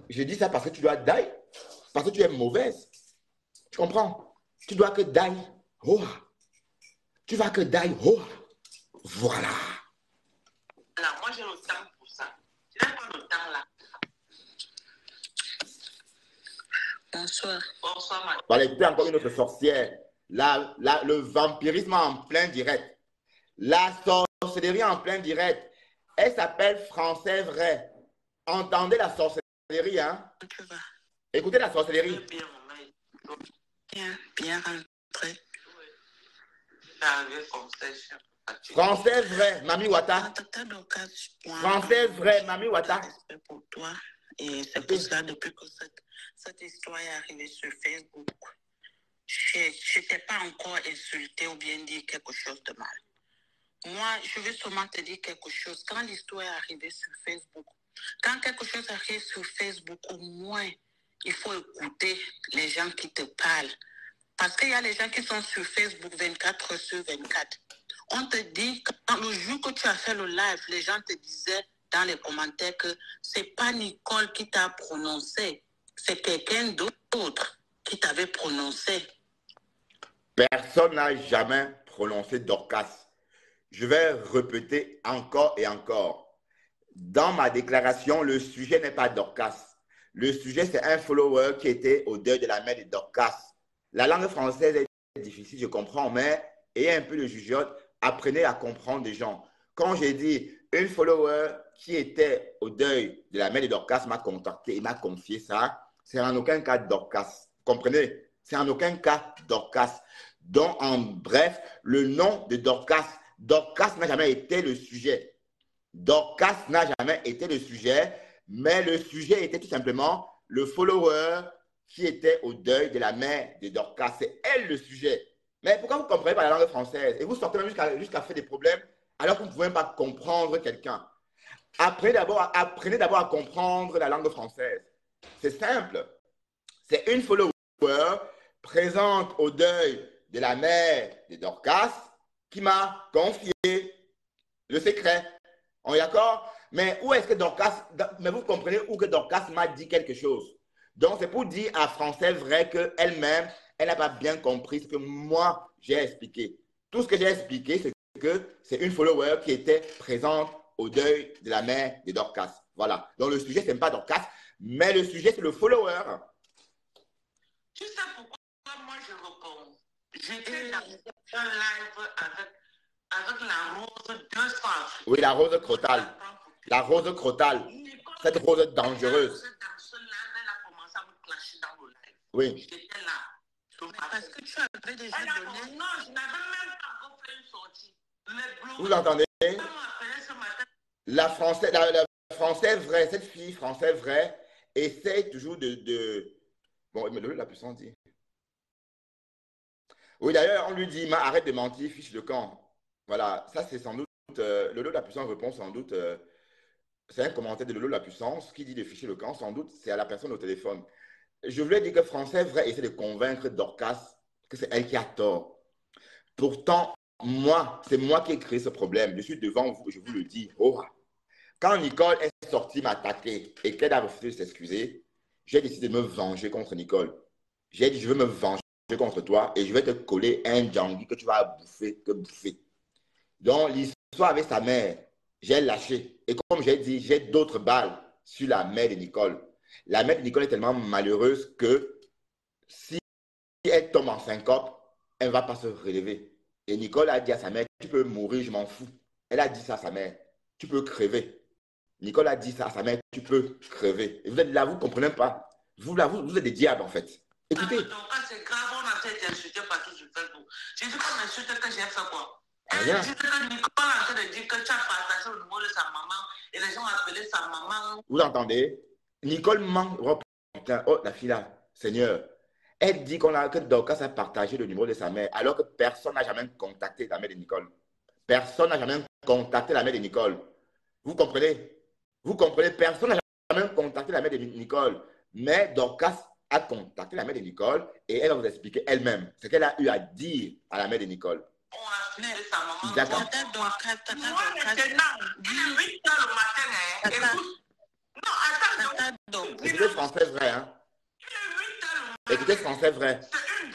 je dis ça parce que tu dois die. Parce que tu es mauvaise. Tu comprends? Tu dois que die. Oh. Tu vas que die. Oh. Voilà. Alors, moi, j'ai le temps pour ça. Je n'ai pas le temps là. Bonsoir. Bonsoir, madame. Voilà, écoutez encore une autre sorcière. Le vampirisme en plein direct. La sorcellerie en plein direct. Elle s'appelle Français Vrai. Entendez la sorcellerie, hein? Écoutez la sorcellerie. Bien rentré. Oui. J'arrive comme ça. Français vrai, Mami Wata. Tata Dorcas, moi, Français vrai, Mami j'ai Wata. respect pour toi. Et c'est pour ça, depuis que cette histoire est arrivée sur Facebook, je t'ai pas encore insulté ou bien dit quelque chose de mal. Moi, je veux seulement te dire quelque chose. Quand l'histoire est arrivée sur Facebook, quand quelque chose arrive sur Facebook, au moins, il faut écouter les gens qui te parlent. Parce qu'il y a les gens qui sont sur Facebook 24 heures sur 24. On te dit, quand le jour que tu as fait le live, les gens te disaient dans les commentaires que c'est pas Nicole qui t'a prononcé, c'est quelqu'un d'autre qui t'avait prononcé. Personne n'a jamais prononcé Dorcas. Je vais répéter encore et encore. Dans ma déclaration, le sujet n'est pas Dorcas. Le sujet, c'est un follower qui était au deuil de la mère de Dorcas. La langue française est difficile, je comprends, mais ayez un peu de jugeote, apprenez à comprendre des gens. Quand j'ai dit une follower qui était au deuil de la mère de Dorcas m'a contacté et m'a confié ça, c'est en aucun cas Dorcas. Vous comprenez? C'est en aucun cas Dorcas. Donc, en bref, le nom de Dorcas, Dorcas n'a jamais été le sujet. Dorcas n'a jamais été le sujet, mais le sujet était tout simplement le follower qui était au deuil de la mère de Dorcas. C'est elle le sujet. Mais pourquoi vous ne comprenez pas la langue française? Et vous sortez même jusqu'à faire des problèmes alors que vous ne pouvez pas comprendre quelqu'un. Apprenez d'abord à comprendre la langue française. C'est simple. C'est une follower présente au deuil de la mère de Dorcas qui m'a confié le secret. On est d'accord? Mais où est-ce que Dorcas, mais vous comprenez où que Dorcas m'a dit quelque chose. Donc, c'est pour dire à Français vrai qu'elle-même, elle n'a pas bien compris ce que moi, j'ai expliqué. Tout ce que j'ai expliqué, c'est que c'est une follower qui était présente au deuil de la mère de Dorcas. Voilà. Donc, le sujet, ce n'est pas Dorcas, mais le sujet, c'est le follower. Tu sais pourquoi moi je réponds? J'étais dans un live avec la rose 200. Oui, la rose crotale. La rose crotale. Cette rose dangereuse. Dans ce live, elle a commencé à me clasher dans le live. Oui. J'étais là. Parce que tu avais déjà donné. Non, je n'avais même pas encore fait une sortie. Vous entendez? La française vraie, cette fille française vraie, essaie toujours de... Bon, mais le la puissance dit. Oui, d'ailleurs, on lui dit, arrête de mentir, fiche le camp. Voilà, ça c'est sans doute... Lolo la puissance répond sans doute... c'est un commentaire de Lolo la puissance qui dit de ficher le camp, sans doute c'est à la personne au téléphone. Je voulais dire que français vrai essaie de convaincre Dorcas que c'est elle qui a tort. Pourtant, moi, c'est moi qui ai créé ce problème. Je suis devant vous, je vous le dis. Oh. Quand Nicole est sortie m'attaquer et qu'elle a refusé de s'excuser, j'ai décidé de me venger contre Nicole. J'ai dit, je veux me venger contre toi et je vais te coller un Djangui que tu vas bouffer, que bouffer. Donc, l'histoire avec sa mère, j'ai lâché. Et comme j'ai dit, j'ai d'autres balles sur la mère de Nicole. La mère de Nicole est tellement malheureuse que si elle tombe en syncope, elle ne va pas se relever. Et Nicole a dit à sa mère, tu peux mourir, je m'en fous. Elle a dit ça à sa mère, tu peux crever. Nicole a dit ça à sa mère, tu peux crever. Et vous êtes là, vous ne comprenez pas. Vous, là, vous êtes des diables, en fait. Écoutez. C'est grave, on a été insulté partout sur Facebook. J'ai dit qu'on m'insulte que j'ai fait quoi? Rien. Elle dit que Nicole est en train de dire que tu as partagé le numéro de sa maman et les gens ont appelé sa maman. Vous entendez? Nicole ment. Oh, putain, oh, la fille là, Seigneur. Elle dit que Dorcas a partagé le numéro de sa mère, alors que personne n'a jamais contacté la mère de Nicole. Personne n'a jamais contacté la mère de Nicole. Vous comprenez? Vous comprenez? Personne n'a jamais contacté la mère de Nicole. Mais Dorcas a contacté la mère de Nicole et elle va vous expliquer elle-même ce qu'elle a eu à dire à la mère de Nicole. On a appelé sa maman. D'accord. Moi, maintenant, il est 8 heures le matin. Écoute. Non, attends. Écoutez français vrai, hein? Écoutez français vrai.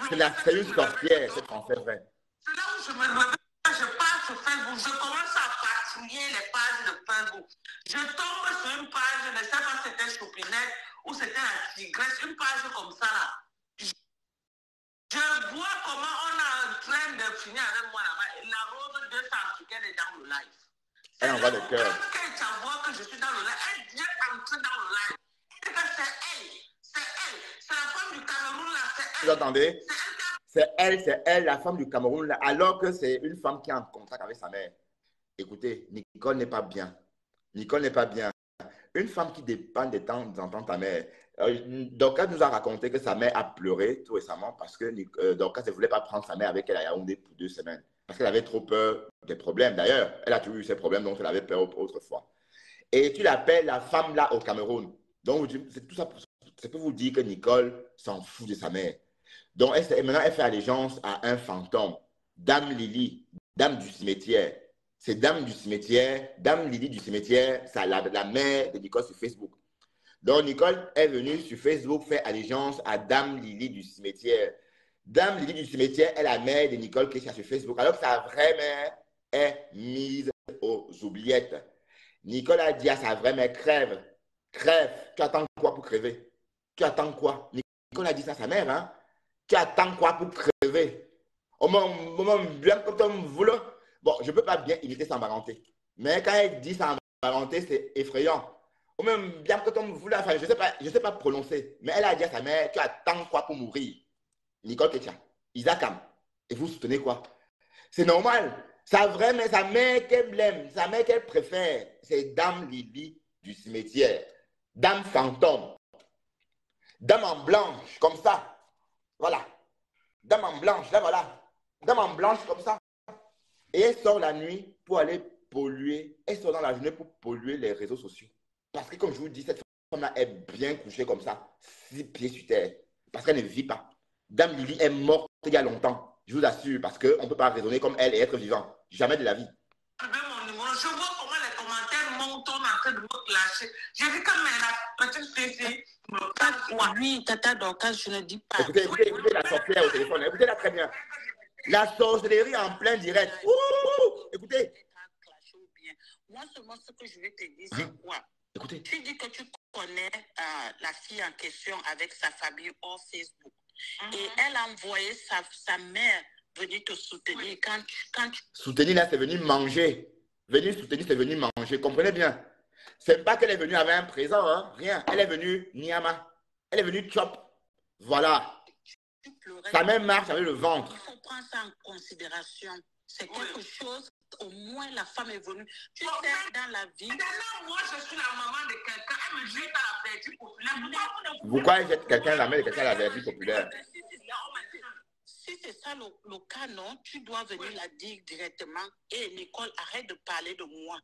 C'est une sorcière, c'est français vrai. C'est là où je me réveille, je pars sur Facebook, je commence à patrouiller les pages de Facebook. Je tombe sur une page, je ne sais pas si c'était Chopinette ou c'était la Tigresse, une page comme ça là. Je vois comment on est en train de finir avec moi là-bas. Et la rose 200 africaine est dans le live. Elle envoie le cœur. Quand elle voit que je suis dans le live, elle vient entrer dans le live. Et que c'est elle. C'est la femme du Cameroun là, c'est elle. Vous entendez? c'est elle, la femme du Cameroun, là, alors que c'est une femme qui est en contact avec sa mère. Écoutez, Nicole n'est pas bien. Nicole n'est pas bien. Une femme qui dépend de temps en temps de ta mère. Dorcas nous a raconté que sa mère a pleuré tout récemment parce que Dorcas ne voulait pas prendre sa mère avec elle à Yaoundé pour 2 semaines. Parce qu'elle avait trop peur des problèmes. D'ailleurs, elle a toujours eu ces problèmes, donc elle avait peur autrefois. Et tu l'appelles la femme là au Cameroun. Donc, c'est tout ça pour vous dire que Nicole s'en fout de sa mère. Donc, maintenant, elle fait allégeance à un fantôme. Dame Lily, dame du cimetière. C'est Dame du cimetière, Dame Lily du cimetière, c'est la mère de Nicole sur Facebook. Donc, Nicole est venue sur Facebook faire allégeance à Dame Lily du cimetière. Dame Lily du cimetière est la mère de Nicole qui est sur Facebook, alors que sa vraie mère est mise aux oubliettes. Nicole a dit à sa vraie mère, crève, crève. Tu attends quoi pour crever? Tu attends quoi? Nicole a dit ça à sa mère, hein? Tu attends quoi pour crever? Au moment bien comme on voulait. Bon, je ne peux pas bien imiter Samba Kanté. Mais quand elle dit Samba Kanté, c'est effrayant. Ou même bien que on voulait, enfin, je ne sais pas prononcer. Mais elle a dit à sa mère, tu attends quoi pour mourir? Nicole Ketia, Isakam. Et vous soutenez quoi? C'est normal. Sa mère qu'elle aime, sa mère qu'elle préfère, c'est Dame Lily du cimetière. Dame fantôme. Dame en blanche, comme ça. Voilà. Dame en blanche, là voilà. Dame en blanche, comme ça. Et elle sort la nuit pour aller polluer. Elle sort dans la journée pour polluer les réseaux sociaux. Parce que, comme je vous dis, cette femme-là est bien couchée comme ça, 6 pieds sur terre. Parce qu'elle ne vit pas. Dame Lily est morte il y a longtemps. Je vous assure, parce qu'on ne peut pas raisonner comme elle et être vivant. Jamais de la vie. Je vois comment les commentaires montent en train de me clasher. J'ai vu comme la petite fille me passe. Oui, Tata Dorcas, je ne dis pas. Écoutez la sorcière au téléphone. Écoutez-la très bien. La sorcellerie en plein direct. Ouh, écoutez. Moi, seulement ce que je vais te dire, c'est quoi? Écoutez. Tu dis que tu connais la fille en question avec sa famille hors Facebook. Et elle a envoyé sa mère venir te soutenir quand tu... Soutenir, là, c'est venir manger. Venir soutenir, c'est venir manger. Comprenez bien. C'est pas qu'elle est venue avec un présent, hein? Rien. Elle est venue Niama. Elle est venue Chop. Voilà. Sa même marche avec le ventre. Il faut prendre ça en considération. C'est quelque chose, au moins la femme est venue. Tu sais, dans la vie... Moi, je suis la maman de quelqu'un. Elle me jette à la vertu populaire. Pourquoi elle jette quelqu'un, la mère de quelqu'un à la vertu populaire? Si c'est ça le cas, non, tu dois venir la dire directement. Et Nicole, arrête de parler de moi.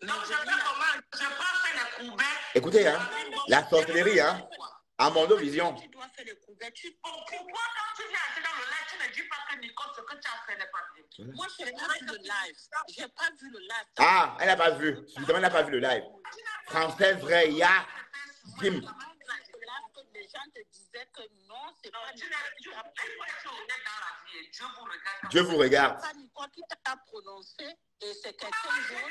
Non, je ne sais pas comment. Je peux faire les couverts. Écoutez, hein, la sorcellerie, hein, à mon vision. Tu dois faire les couverts. Pourquoi quand tu viens acheter dans le live, tu ne dis pas que Nicole, ce que tu as fait n'est pas bien? Moi, je n'ai pas vu le live. Je n'ai pas vu le live. Ah, elle n'a pas vu. Justement, elle n'a pas vu le live. Français vrai, ya. Jim. Les gens te disaient que non, c'est pas Dieu vous regarde. pas Nicole qui t'a prononcé et c'est quelqu'un d'autre.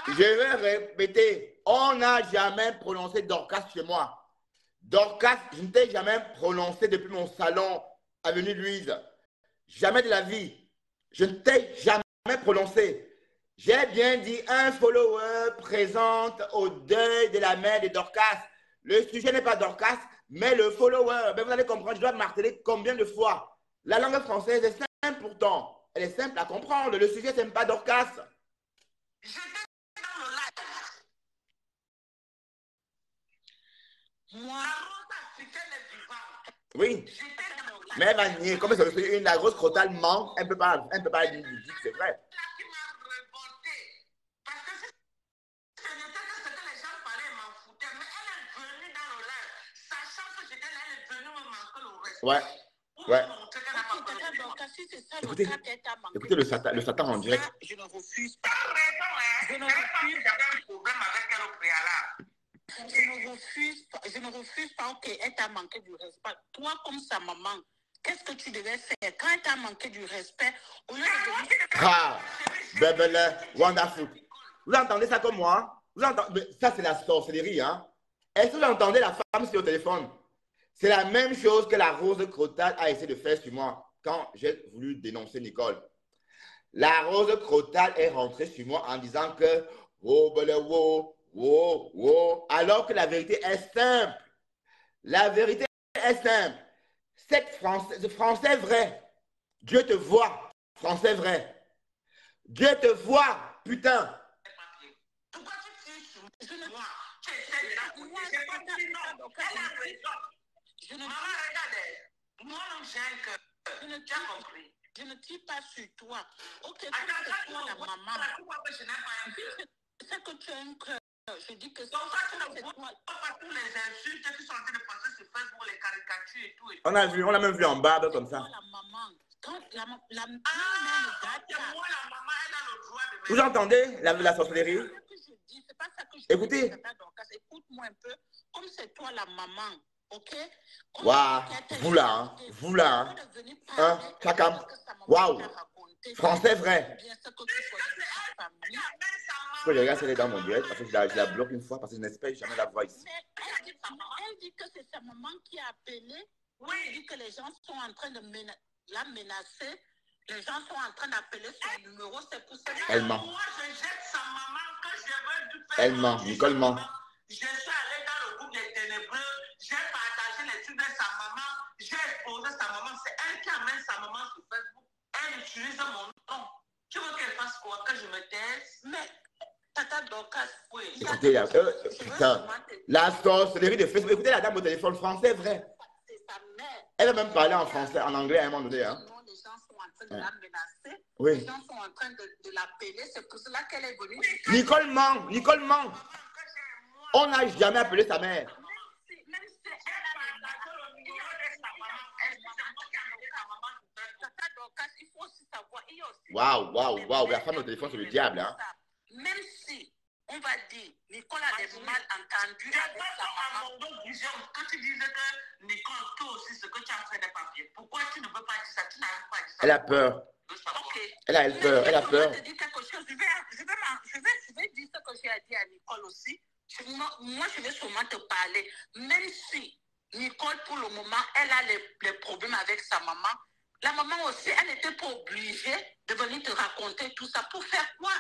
Je vais répéter, on n'a jamais prononcé Dorcas chez moi. Dorcas, je ne t'ai jamais prononcé depuis mon salon, avenue Louise. Jamais de la vie. Je ne t'ai jamais prononcé. J'ai bien dit un follower présente au deuil de la mère de Dorcas. Le sujet n'est pas Dorcas, mais le follower. Mais vous allez comprendre, je dois marteler combien de fois. La langue française est simple pourtant. Elle est simple à comprendre. Le sujet, ce n'est pas Dorcas. J'étais dans le live. Moi, La rose africaine est vivante. Oui. J'étais dans le live. Mais elle va nier. Comme la grosse crotale ment, elle ne peut pas dire que c'est vrai. Qui m'a révolté. Parce que ce n'était que ce que les gens parlaient, m'en foutaient. Mais elle est venue dans le live. Sachant que j'étais là, elle est venue me manquer le respect. Ouais. Ouais. Écoutez, Écoutez le Satan en direct. Je ne refuse pas. Je ne refuse pas. Ok, elle t'a manqué du respect. Toi, comme sa maman, qu'est-ce que tu devais faire quand elle t'a manqué du respect au lieu de... Ah, bébé, wonderful. Vous entendez ça comme moi? Vous entendez? Ça, c'est la sorcellerie, hein? Est-ce que vous entendez la femme sur le téléphone? C'est la même chose que la Rose Crotale a essayé de faire sur moi quand j'ai voulu dénoncer Nicole. La Rose Crotale est rentrée sur moi en disant que oh, alors que la vérité est simple. La vérité est simple. Cette français vrai, Dieu te voit. Français vrai. Dieu te voit, putain. Pourquoi tu dis sur moi? Tu essaies de la couper. J'ai pas dit non. Elle a raison. Maman, regarde. Moi, non, j'ai un cœur. Tu as compris. Je ne tire pas sur toi. Ok, Attends, c'est toi la maman. je n'ai pas un cœur. C'est que tu as un cœur. Je dis que c'est Donc, ça, tu ne toi. vois pas tous les insultes qui sont en train de passer sur Facebook, les caricatures et tout. On a même vu en bas comme ça. La maman. Quand la moi, la la maman, elle a le droit de... Vous entendez la sorcellerie? C'est pas ça que je Écoutez. dis. Écoute-moi un peu. Comme c'est toi la maman, ok? Waouh, vous là, hein, chacun. Waouh, français vrai. Je regarde si elle est dans mon direct parce que je la bloque une fois parce que je n'espère jamais la voir ici. Elle dit que c'est sa maman qui a appelé. Oui, elle dit que les gens sont en train de la menacer. Les gens sont en train d'appeler son numéro. C'est pour ça que elle ment. Moi, je jette sa maman que je veux du père. Elle ment, Nicole ment. Je suis allée dans le groupe des ténébreux. J'ai partagé les trucs de sa maman. J'ai exposé sa maman. C'est elle qui amène sa maman sur Facebook. Elle utilise mon nom. Tu veux qu'elle fasse quoi? Que je me taise? Mais Tata Dorcas, oui. Écoutez, putain, la sorcellerie de Facebook. Écoutez la dame au téléphone français vrai. C'est sa mère. Elle va même parler en français, en anglais à un moment donné. Hein. Les gens sont en train de la menacer. Oui. Les gens sont en train de l'appeler. C'est pour cela qu'elle est venue. Nicole ment, Nicole ment. On n'a jamais appelé sa mère. Waouh, la femme au téléphone, c'est le diable. Hein. Même si, on va dire, Nicole a des mal entendus avec sa maman. Quand tu disais que Nicole, toi aussi, ce que tu as fait des papiers, pourquoi tu ne veux pas dire ça? Tu n'arrives pas à dire ça. Elle a peur. Okay. Elle a peur, elle a peur. Je vais dire ce que j'ai dit à Nicole aussi. Moi, je vais sûrement te parler. Même si Nicole, pour le moment, elle a les problèmes avec sa maman, la maman aussi, elle n'était pas obligée de venir te raconter tout ça. Pour faire quoi?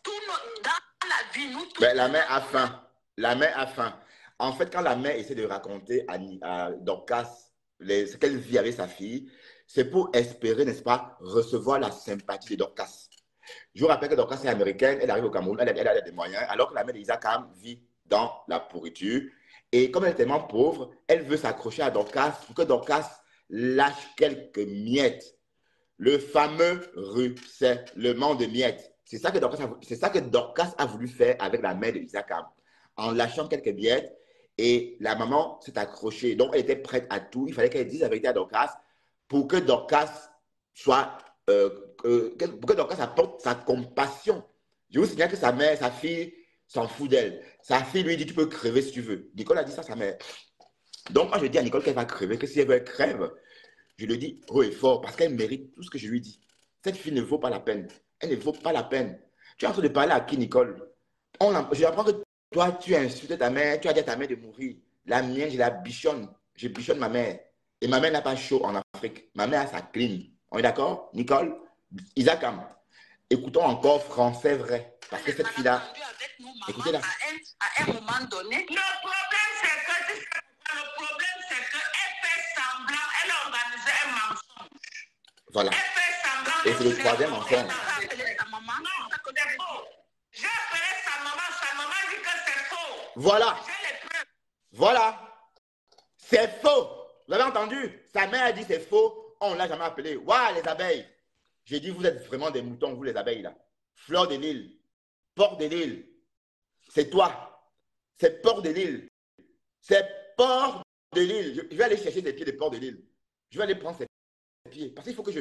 Dans la vie, nous tous. Ben, la mère a faim. La mère a faim. En fait, quand la mère essaie de raconter à Dorcas ce qu'elle vit avec sa fille, c'est pour espérer, n'est-ce pas, recevoir la sympathie de Dorcas. Je vous rappelle que Dorcas est américaine, elle arrive au Cameroun, elle a des moyens, alors que la mère d'Isaac vit dans la pourriture. Et comme elle est tellement pauvre, elle veut s'accrocher à Dorcas pour que Dorcas lâche quelques miettes. Le fameux ruissellement de miettes. C'est ça que Dorcas a voulu faire avec la mère d'Isaac, en lâchant quelques miettes. Et la maman s'est accrochée. Donc, elle était prête à tout. Il fallait qu'elle dise la vérité à Dorcas pour que Dorcas soit, pour que Dorcas apporte sa compassion. Je vous signale que sa mère, sa fille, s'en fout d'elle. Sa fille lui dit, tu peux crever si tu veux. Nicole a dit ça à sa mère. Donc, quand je dis à Nicole qu'elle va crever, que si elle veut, elle crève, je lui dis haut et fort parce qu'elle mérite tout ce que je lui dis. Cette fille ne vaut pas la peine. Elle ne vaut pas la peine. Tu es en train de parler à qui, Nicole? Je apprends que toi, tu as insulté ta mère, tu as dit à ta mère de mourir. La mienne, je la bichonne. Je bichonne ma mère. Et ma mère n'a pas chaud en Afrique. Ma mère a sa clim. On est d'accord, Nicole? Isaac, écoutons encore français vrai. Parce que cette fille-là, écoutez-la. À un moment donné, le problème, c'est qu'elle fait semblant, elle a organisé un mensonge. Voilà. Elle fait semblant. Et c'est le troisième mensonge. Non, c'est faux. J'ai appelé sa maman dit que c'est faux. Voilà. J'ai les preuves. Voilà. C'est faux. Vous avez entendu? Sa mère a dit c'est faux. On ne l'a jamais appelé. Waouh, les abeilles. J'ai dit, vous êtes vraiment des moutons, vous les abeilles là. Fleur de l'île. Port de l'île. C'est toi. C'est Port de l'île. C'est Port de l'île. Je vais aller chercher des pieds de Port de l'île. Je vais aller prendre ses pieds. Parce qu'il faut que je...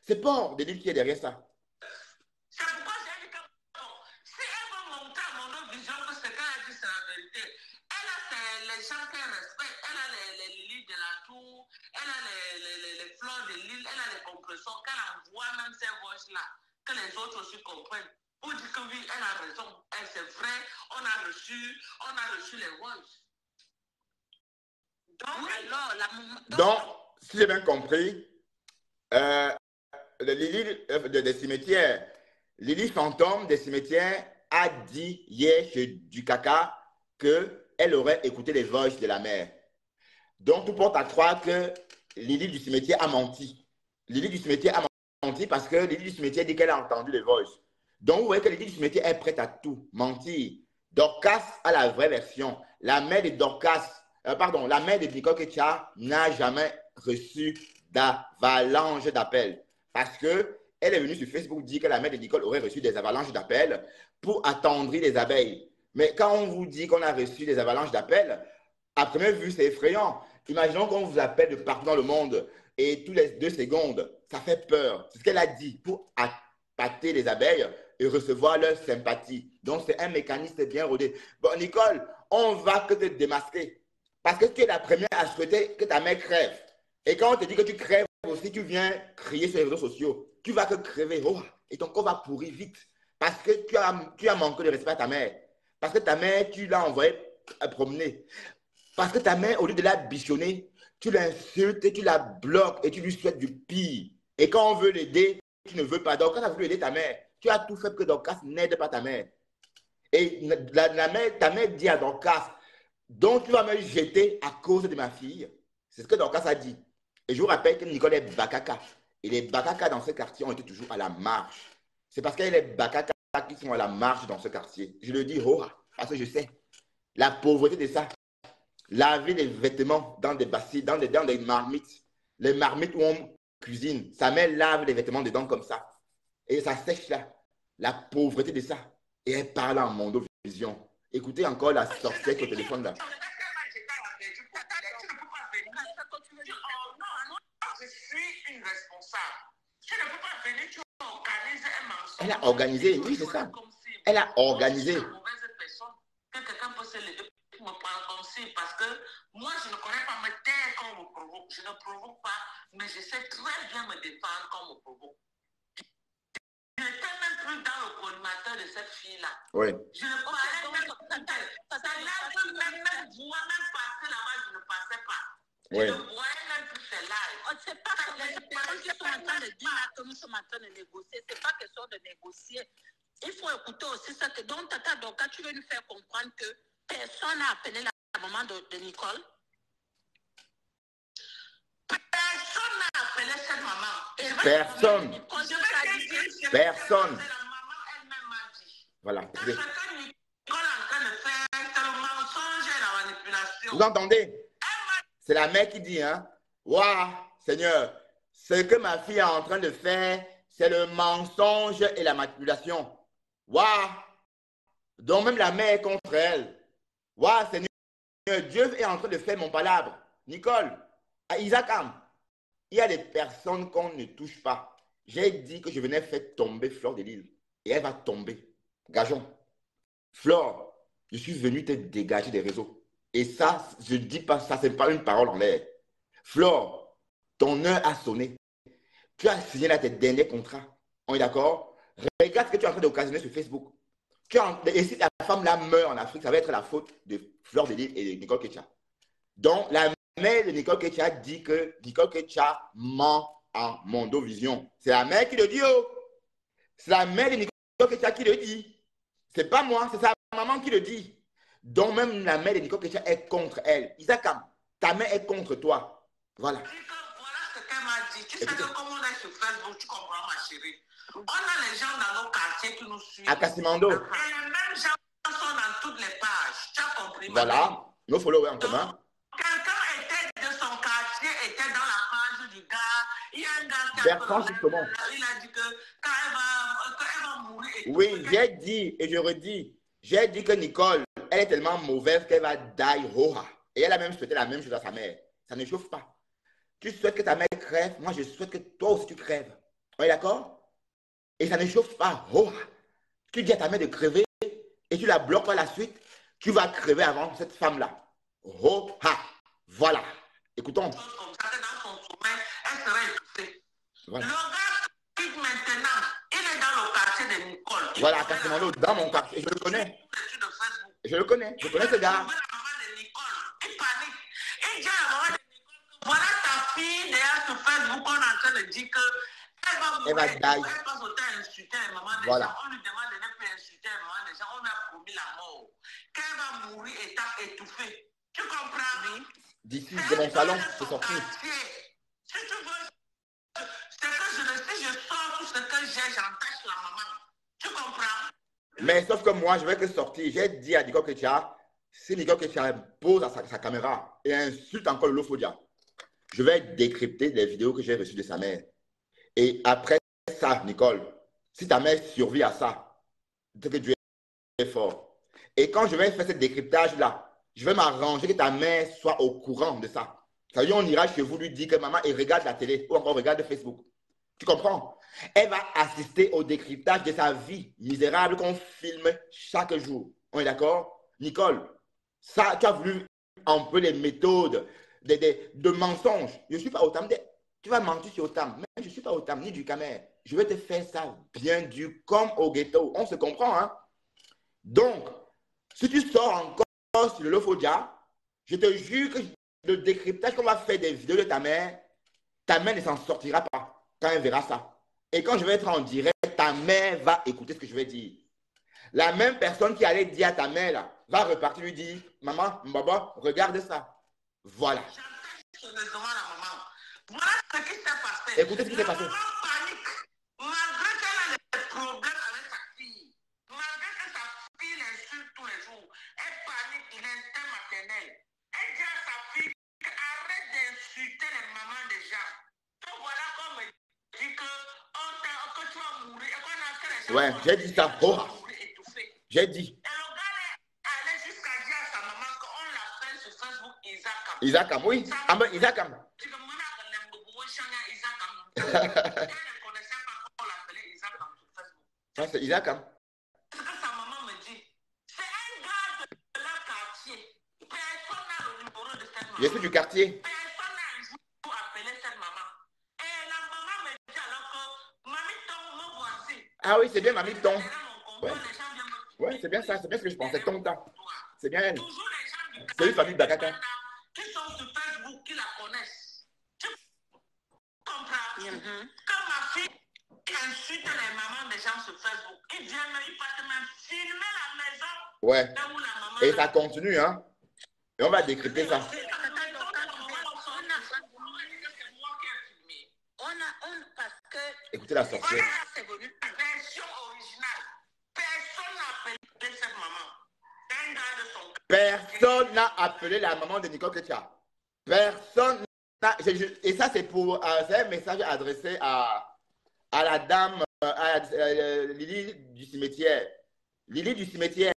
C'est Port de l'île qui est derrière ça. C'est pourquoi j'ai dit que si elle veut monter à mon vision que ce qu'elle a dit, c'est la vérité. Elle a les gens qu'elle respecte. Elle a les lilies de la tour. Elle a les fleurs de l'île. Elle a les compresseurs qu'elle envoie même ces voix-là. Que les autres aussi comprennent. Pour dire que oui, elle a raison. Elle, c'est vrai. On a reçu les voix. Donc, alors, Donc, si j'ai bien compris, le Lily des cimetières, Lily fantôme des cimetières a dit hier chez du caca qu'elle aurait écouté les voix de la mère. Donc, tout porte à croire que Lily du cimetière a menti. Lydie du cimetière a menti parce que Lydie du cimetière dit qu'elle a entendu les voices. Donc, vous voyez que Lydie du cimetière est prête à tout mentir. Dorcas a la vraie version. La mère de Dorcas, la mère de Nicole Ketcha n'a jamais reçu d'avalanche d'appels. Parce qu'elle est venue sur Facebook dire que la mère de Nicole aurait reçu des avalanches d'appels pour attendrir les abeilles. Mais quand on vous dit qu'on a reçu des avalanches d'appels, à première vue, c'est effrayant. Imaginons qu'on vous appelle de partout dans le monde et tous les 2 secondes, ça fait peur. C'est ce qu'elle a dit pour appâter les abeilles et recevoir leur sympathie. Donc, c'est un mécanisme bien rodé. Bon, Nicole, on va que te démasquer parce que tu es la première à souhaiter que ta mère crève. Et quand on te dit que tu crèves aussi, tu viens crier sur les réseaux sociaux. Tu vas que crever. Oh, et ton corps va pourrir vite parce que tu as manqué de respect à ta mère. Parce que ta mère, tu l'as envoyée promener. Parce que ta mère, au lieu de la bichonner, tu l'insultes et tu la bloques et tu lui souhaites du pire. Et quand on veut l'aider, tu ne veux pas. Donc, quand tu as voulu aider ta mère, tu as tout fait pour que Dorcas n'aide pas ta mère. Et ta mère dit à Dorcas, donc tu vas me jeter à cause de ma fille. C'est ce que Dorcas a dit. Et je vous rappelle que Nicole est Bakaka. Et les Bakaka dans ce quartier ont été toujours à la marche. C'est parce qu'elle est Bakaka qui sont à la marche dans ce quartier. Je le dis, oh, parce que je sais. La pauvreté de ça. Laver les vêtements dans des bassines, dans des marmites. Les marmites où on cuisine. Sa mère lave les vêtements dedans comme ça. Et ça sèche là. La pauvreté de ça. Et elle parle en mondovision. Écoutez encore la sorcière qui est au téléphone là. Je suis une responsable. Tu ne peux pas venir, tu organises un mensonge. Elle a organisé, oui, c'est ça. Elle a organisé. Que quelqu'un peut se lever pour me prendre comme si, parce que moi, je ne connais pas me taire quand on me provoque. Je ne provoque pas, mais je sais très bien me défendre quand on me provoque. Je n'étais même plus dans le collimateur de cette fille-là. Oui. Je ne parlais même pas. Ça même moi-même passer là-bas, je ne passais pas. Oui. Je ne voyais même plus ces lives. C'est pas comme les gens qui sont en train de dire là que nous sommes en train de négocier. C'est pas question de négocier. Il faut écouter aussi ça que donc Tata Dorcas, tu veux nous faire comprendre que personne n'a appelé la maman de Nicole. Personne n'a appelé cette maman. Personne. Personne. C'est la maman elle-même m'a dit. Voilà. Parce que Nicole est en train de faire, c'est le mensonge et la manipulation. Vous entendez? C'est la mère qui dit, hein? Waouh, Seigneur, ce que ma fille est en train de faire, c'est le mensonge et la manipulation. Waouh! Donc même la mère est contre elle. Waouh, Seigneur, Dieu est en train de faire mon palabre. Nicole, à Isaac-Am, il y a des personnes qu'on ne touche pas. J'ai dit que je venais faire tomber Flore de Lille. Et elle va tomber. Gageons. Flore, je suis venu te dégager des réseaux. Et ça, je ne dis pas ça, ce n'est pas une parole en l'air. Flore, ton heure a sonné. Tu as signé là tes derniers contrats. On est d'accord? Regarde ce que tu es en train d'occasionner sur Facebook. Et si la femme là meurt en Afrique, ça va être la faute de Flore de Lille et de Nicole Ketcha. Donc, la mère de Nicole Ketcha dit que Nicole Ketcha ment en mondovision. C'est la mère qui le dit, oh. C'est la mère de Nicole Ketcha qui le dit. C'est pas moi, c'est sa maman qui le dit. Donc, même la mère de Nicole Ketcha est contre elle. Isaac-Am, ta mère est contre toi. Voilà. Voilà ce qu'elle m'a dit. Tu sais que comme on est sur Facebook, tu comprends, ma chérie. On a les gens dans nos quartiers qui nous suivent. À Cassimando. Et les mêmes gens sont dans toutes les pages. Tu as compris? Voilà, nos followers en commun. Quelqu'un était de son quartier, était dans la page du gars. Il y a un gars qui Bertrand Justement. Il a dit que quand elle va mourir. Oui, j'ai dit et je redis. J'ai dit que Nicole, elle est tellement mauvaise qu'elle va die roha. Et elle a même souhaité la même chose à sa mère. Ça ne chauffe pas. Tu souhaites que ta mère crève, moi je souhaite que toi aussi tu crèves. On est d'accord? Et ça ne chauffe pas. Roha. Tu dis à ta mère de crever et tu la bloques par la suite, tu vas crever avant cette femme-là. Roha. Voilà. Écoutons. Comme ça, dans son sommeil, elle serait étouffée. Voilà. Le gars, maintenant, il est dans le quartier de Nicole. Voilà, Cassimando, dans mon quartier. Je le connais. Je le connais. Je connais ce gars. Il panique. Il dit à la maman de Nicole, voilà ta fille derrière sur Facebook, on est en train de dire qu'elle va mourir. Elle va die. Elle va sauter insulter la maman des Voilà. gens. On lui demande de ne plus insulter la maman des gens. On lui a promis la mort. Qu'elle va mourir étouffée. Tu comprends? Oui. D'ici, de mon salon, c'est sorti. Si tu veux, c'est j'entache la maman. Tu comprends? Mais sauf que moi, je vais que sortir. J'ai dit à Nicole Ketia, si Nicole Ketia pose à sa caméra et insulte encore le Lofodia, je vais décrypter les vidéos que j'ai reçues de sa mère. Et après ça, Nicole, si ta mère survit à ça, c'est que Dieu est fort. Et quand je vais faire ce décryptage-là, je vais m'arranger que ta mère soit au courant de ça. Ça veut dire on ira chez vous lui dire que maman, elle regarde la télé ou encore regarde Facebook. Tu comprends? Elle va assister au décryptage de sa vie misérable qu'on filme chaque jour. On est d'accord? Nicole, ça, tu as voulu un peu les méthodes de mensonges. Je ne suis pas Otam. Tu vas mentir sur Otam. Mais je ne suis pas Otam ni du Camer. Je vais te faire ça bien dur comme au ghetto. On se comprend, hein? Donc, si tu sors encore sur le Lofodia, je te jure que le décryptage qu'on va faire des vidéos de ta mère ne s'en sortira pas quand elle verra ça. Et quand je vais être en direct, ta mère va écouter ce que je vais dire. La même personne qui allait dire à ta mère, là, va repartir lui dire, maman, Mbaba, regarde ça. Voilà. Je me demande à maman. Voilà ce qui s'est passé. Écoutez ce qui s'est passé. La maman panique. Malgré qu'elle a des problèmes avec sa fille, malgré que sa fille l'insulte tous les jours, elle panique l'instinct maternel. Elle dit à sa fille, arrête d'insulter les mamans des gens. Donc voilà qu'on me dit que tu vas mourir et qu'on a fait les gens. Ouais, j'ai dit ça. Oh. J'ai dit. Et le gars allait jusqu'à dire à sa maman qu'on l'appelle sur Facebook Isakam. Isakam, oui. Ah ben Isakam. Elle ne connaissait pas qu'on l'appelait Isakam sur Facebook. Ça, c'est Isakam. Ce que sa maman me dit, c'est un gars de leur quartier. Personne n'a le numéro de cette maman. Je suis du quartier. Personne n'a un jour pour appeler cette maman. Et la maman me dit alors que Mamie Tom, me voici. Ah oui, c'est bien Mamie Tom. Ouais. Ouais, c'est bien ça, c'est bien ce que je pensais. Tonta. C'est bien elle. C'est une famille Bakaka. Qui sont sur Facebook, qui la connaissent. Tu comprends? Quand ma fille insulte les mamans des gens sur Facebook, ils viennent, ils partent même filmer la maison. Ouais. Là où la maman. Et ça continue, hein. Et on va décrypter ça. Écoutez la sorcière. Version originale. Personne n'a appelé cette maman. Un gars de son. Personne n'a appelé la maman de Nicole Ketia. Personne n'a. Et ça, c'est pour c'est un message adressé à la dame, à Lily du cimetière. Lily du cimetière.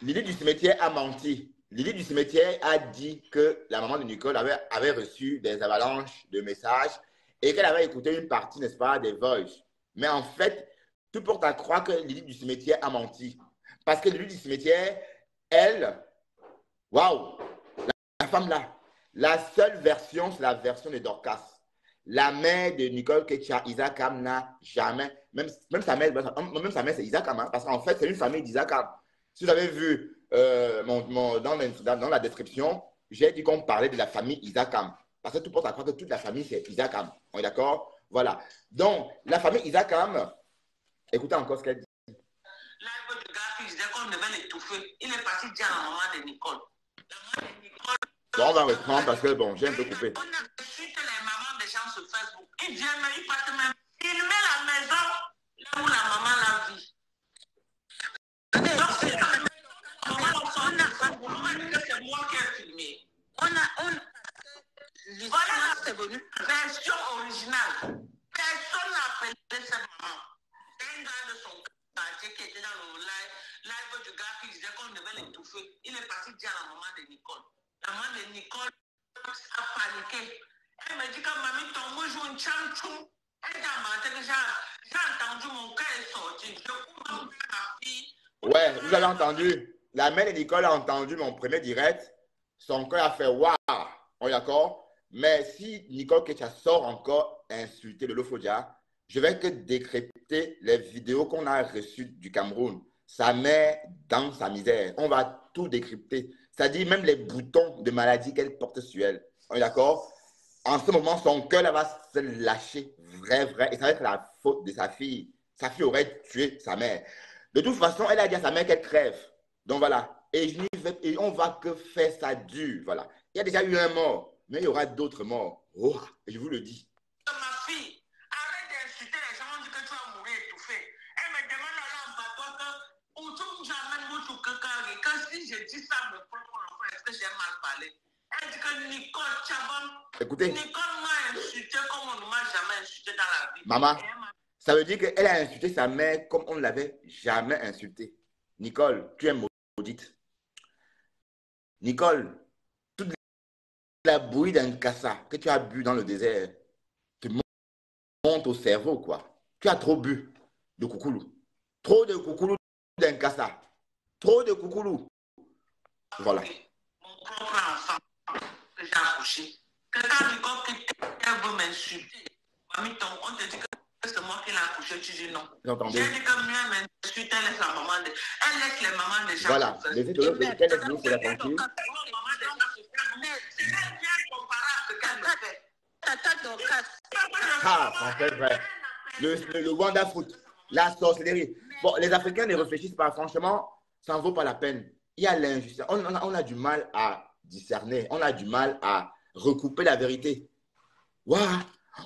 Lily du cimetière a menti. Lily du cimetière a dit que la maman de Nicole avait reçu des avalanches de messages et qu'elle avait écouté une partie, n'est-ce pas, des voices. Mais en fait, tout porte à croire que Lily du cimetière a menti. Parce que Lily du cimetière, elle, waouh, la femme là, la seule version, c'est la version de Dorcas. La mère de Nicole Ketia, Isakam, n'a jamais, même sa mère, c'est Isakam, hein, parce qu'en fait, c'est une famille d'Isakam. Si vous avez vu dans la description, j'ai dit qu'on parlait de la famille Isakam. Parce que tout porte à croire que toute la famille, c'est Isakam. On est d'accord? Voilà. Donc, la famille Isakam, écoutez encore ce qu'elle dit. Là, le gars qui disait qu'on devait l'étouffer, il est parti dire à la maman de Nicole. La maman de Nicole. Bon, on va reprendre parce que, bon, j'ai un peu coupé. On a reçu que les mamans des gens sur Facebook. Ils viennent, ils partent même filmer la maison là où la maman la vit. Donc, c'est la maison. C'est moi qui ai filmé. Voilà, c'est venu. Version originale. Personne n'a appelé cette maman. Un gars de son quartier qui était dans le live du gars qui disait qu'on devait l'étouffer. Il est parti dire à la maman de Nicole. La maman de Nicole a paniqué. Elle me dit que mamie, ton mot joue une chanchou. Elle a menti que j'ai entendu mon cœur est sorti. Je cours ma fille. Ouais, vous avez entendu. La mère de Nicole a entendu mon premier direct. Son cœur a fait waouh. On est d'accord? Mais si Nicole Ketia sort encore insulter le Lofodia, je vais que décrypter les vidéos qu'on a reçues du Cameroun. Sa mère dans sa misère. On va tout décrypter. C'est-à-dire même les boutons de maladie qu'elle porte sur elle. On est d'accord? En ce moment, son cœur là, va se lâcher. Vrai. Et ça va être la faute de sa fille. Sa fille aurait tué sa mère. De toute façon, elle a dit à sa mère qu'elle crève. Donc voilà. Et on va que faire ça dur. Voilà. Il y a déjà eu un mort. Mais il y aura d'autres morts. Oh, je vous le dis. Ma fille, arrête d'insulter les gens. On je dis ça à mon propre enfant, est-ce que j'ai mal parlé? Elle dit que Nicole Chabon, Écoutez. Nicole m'a insulté comme on ne m'a jamais insulté dans la vie. Maman, ça veut dire qu'elle a insulté sa mère comme on ne l'avait jamais insultée. Nicole, tu es maudite. Nicole, toute la bouillie d'un cassa que tu as bu dans le désert te monte au cerveau, quoi. Tu as trop bu de coucoulou. Trop de coucoulou d'un cassa. Trop de coucoulou. Voilà. Mon propre enfant que j'ai accouché. Que quand Nicole veut m'insulter, mamie, on te dit que c'est moi qui l'ai accouché, tu dis non. J'entendais. J'ai dit que mieux m'insulte, elle laisse la maman. Elle laisse les mamans des gens. Voilà. Laissez de l'autre, qu'elle laisse nous, c'est la tranquille. C'est bien comparable à ce qu'elle me fait. Ah, en fait, vrai. Le Wanda Foot, la sorcellerie. Bon, les Africains ne réfléchissent pas. Franchement, ça n'en vaut pas la peine. Il y a l'injustice. On a du mal à discerner. On a du mal à recouper la vérité. Waouh!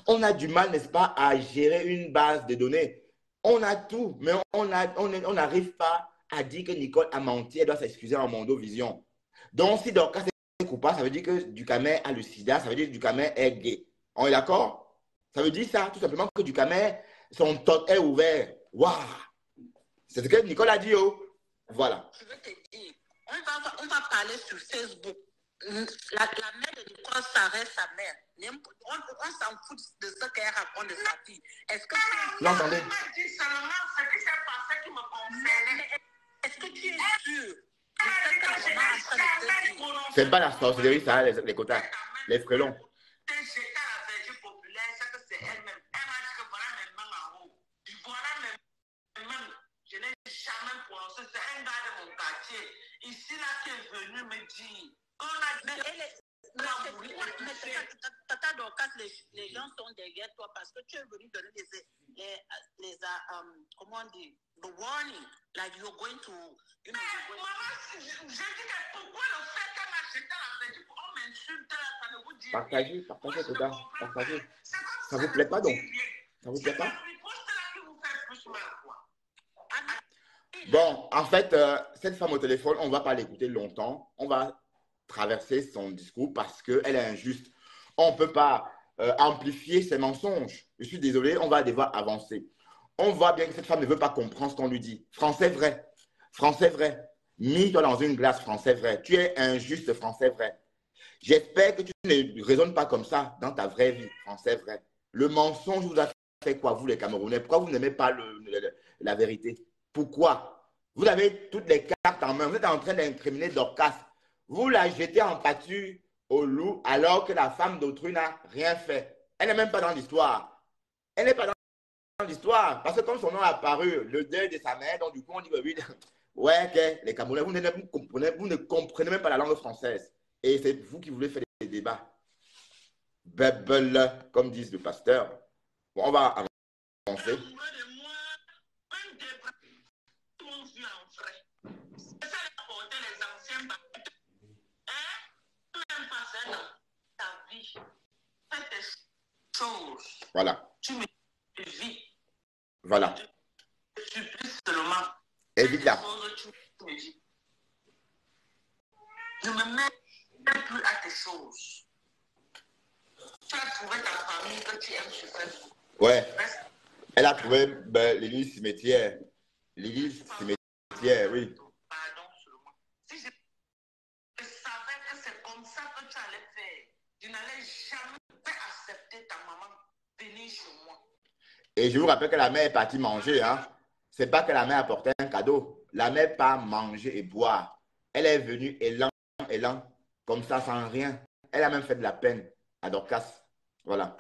On a du mal, n'est-ce pas, à gérer une base de données. On a tout, mais on n'arrive pas à dire que Nicole a menti. Elle doit s'excuser en Mondovision. Donc, si Dorcas est coupable, ça veut dire que Ducamer a le sida. Ça veut dire que Ducamer est gay. On est d'accord? Ça veut dire ça, tout simplement, que Ducamer, son toc est ouvert. Waouh! C'est ce que Nicole a dit, oh. Voilà. Je veux te dire, on va parler sur Facebook. La mère de Nicole, ça reste sa mère. On s'en fout de ce qu'elle raconte de sa fille. Est-ce que tu l'entendez? dit seulement ce qui s'est passé qui me concernait. Est-ce que tu es sûr de ce que la maman est en train de te dire? C'est pas la sorcellerie, ça, les quotas, les frelons. T'es jeté à la verge populaire, c'est que c'est elle-même. Elle m'a dit que voilà mes mains en haut. Voilà mes mains. Je n'ai jamais prononcé. C'est un gars de mon quartier. Ici, là, qui est venu me dire. Tata Dorcas, les gens sont derrière toi parce que tu es venu donner comment on dit, the warning, like you're going to, you know. Maman, je dis que pourquoi le fait qu'elle m'a jeté à la verge, on m'insulte, ça ne vous dit rien. Partagez, quota, partagez. Ça vous plaît pas donc? Ça vous plaît pas? Bon, en fait, cette femme au téléphone, on ne va pas l'écouter longtemps. On va traverser son discours parce qu'elle est injuste. On ne peut pas amplifier ses mensonges. Je suis désolé, on va devoir avancer. On voit bien que cette femme ne veut pas comprendre ce qu'on lui dit. Français vrai. Français vrai. Mis-toi dans une glace, français vrai. Tu es injuste, français vrai. J'espère que tu ne raisonnes pas comme ça dans ta vraie vie, français vrai. Le mensonge vous a fait quoi, vous les Camerounais? Pourquoi vous n'aimez pas la vérité? Pourquoi? Vous avez toutes les cartes en main. Vous êtes en train d'incriminer Dorcas. Vous la jetez en pâture au loup alors que la femme d'autrui n'a rien fait. Elle n'est même pas dans l'histoire. Elle n'est pas dans l'histoire. Parce que comme son nom a apparu, le deuil de sa mère, donc du coup on dit que oui, ouais, okay, les Camerounais, vous ne comprenez même pas la langue française. Et c'est vous qui voulez faire des débats. Bebel, comme disent le pasteur. Bon, on va avancer. Voilà. Tu me vis. Voilà. Je suis plus seulement. Évite-la. Je me mets plus à tes choses. Tu as trouvé ta famille que tu aimes sur Facebook. Ouais. Elle a trouvé l'église cimetière. L'église cimetière, oui. Pardon seulement. Si je savais que c'est comme ça que tu allais faire, je n'allais jamais accepter ta maman venir chez moi. Et je vous rappelle que la mère est partie manger. Hein. Ce n'est pas que la mère apportait un cadeau. La mère part manger et boire. Elle est venue élan, comme ça, sans rien. Elle a même fait de la peine à Dorcas. Voilà.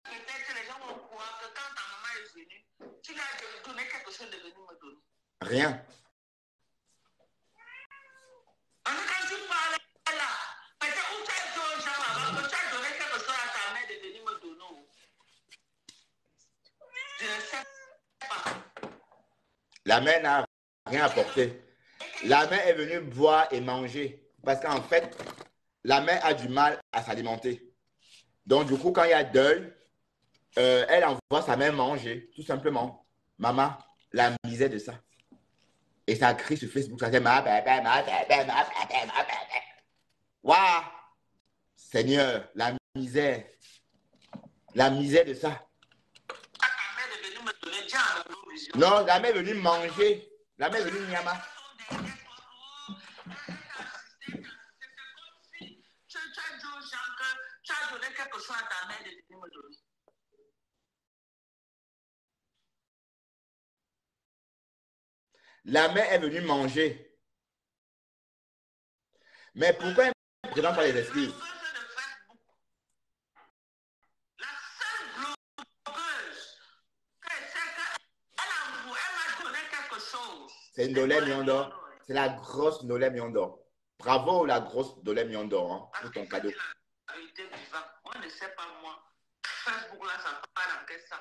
Peut-être que les gens vont croire que quand ta maman est venue, tu lui as donné quelque chose de venir me donner. Rien. Quand tu parles là, peut-être où tu as dit aux gens avant que tu as donné quelque chose à ta mère de venir me donner. Je ne sais pas. La mère n'a rien apporté. La mère est venue boire et manger. Parce qu'en fait, la mère a du mal à s'alimenter. Donc, du coup, quand il y a deuil, elle envoie sa mère manger, tout simplement. Maman, la misère de ça. Et ça crie sur Facebook, ça dit ma bébé, ma bébé, ma bébé, ma bébé. Waouh! Seigneur, la misère de ça. Ta mère est venue me donner déjà à mon vision. Non, la mère est venue manger. La mère est venue nyama. Tu as dit aux gens que tu as donné quelque chose à ta mère de venir me donner. La mère est venue manger. Mais pourquoi elle ne présente pas les excuses? La seule blogueuse, elle m'a donné quelque chose. C'est une Dolé Miondor. C'est la grosse Dolé Miondor. Bravo, la grosse Dolé Miondor, hein, pour ton cadeau. Moi, ne sais pas moi. Facebook, là, ça part dans quel sens?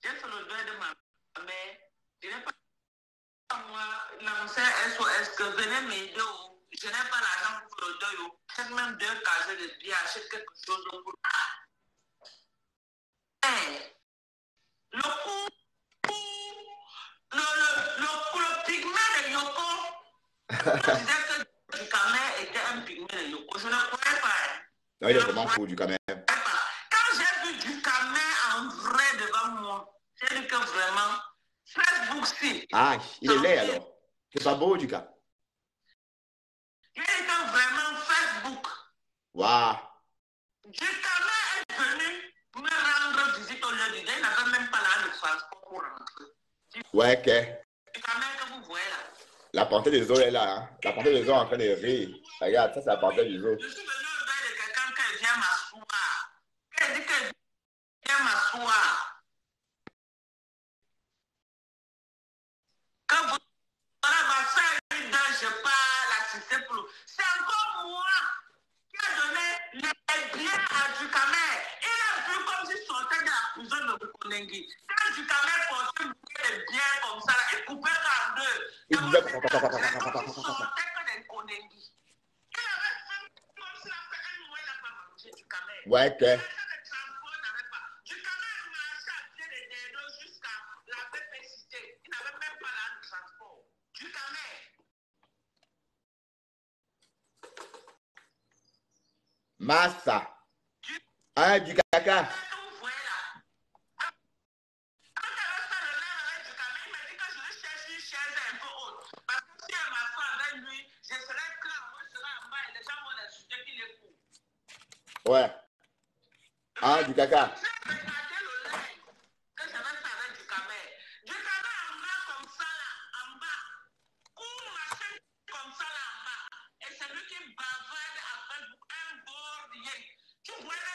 J'ai fait le deuil de ma mère. Je n'ai pas moi lancé SOS que venez m'aider. Je n'ai pas l'argent pour le deuil. Peut-être même 2 casiers de billets, achète quelque chose pour. Le coup, le pigment de Yoko, je disais que du camel était un pigment de Yoko. Je ne croyais pas. Non, il est vraiment fou du camel. Quand j'ai vu du camel en vrai devant moi, j'ai dit que vraiment, Facebook, si. Ah, il est laid alors. C'est pas beau du cas. J'ai dit que vraiment, Facebook. Waouh. Du camel est venu me rendre visite au lieu du deuil. Il n'avait même pas là de transport pour rentrer. Ouais, ok. Du camel que vous voyez là. La portée des os est là. Hein. La portée des os est en train de rire. Regarde, ça c'est la portée des os. Je suis venu au deuil de quelqu'un qui vient m'asseoir. Qui dit que vient m'asseoir. Quand vous va faire une deuil, je pas l'assister pour. C'est encore moi qui a donné les biens à Ducamel. Il a vu comme s'il sortait de la prison de Bukonengi. Quand Ducamel portait les biens comme ça, il coupait en deux. Il disait sortait que des Konengi. Il avait fait comme s'il a fait un mois, il n'a pas mangé Ducamel. Ouais, ok. Ducamel marchait à pied de Dedo jusqu'à la BPCité. Il n'avait même pas là de transport. Ducamel. Massa. Hein, du caca. Ouais. Hein, du caca.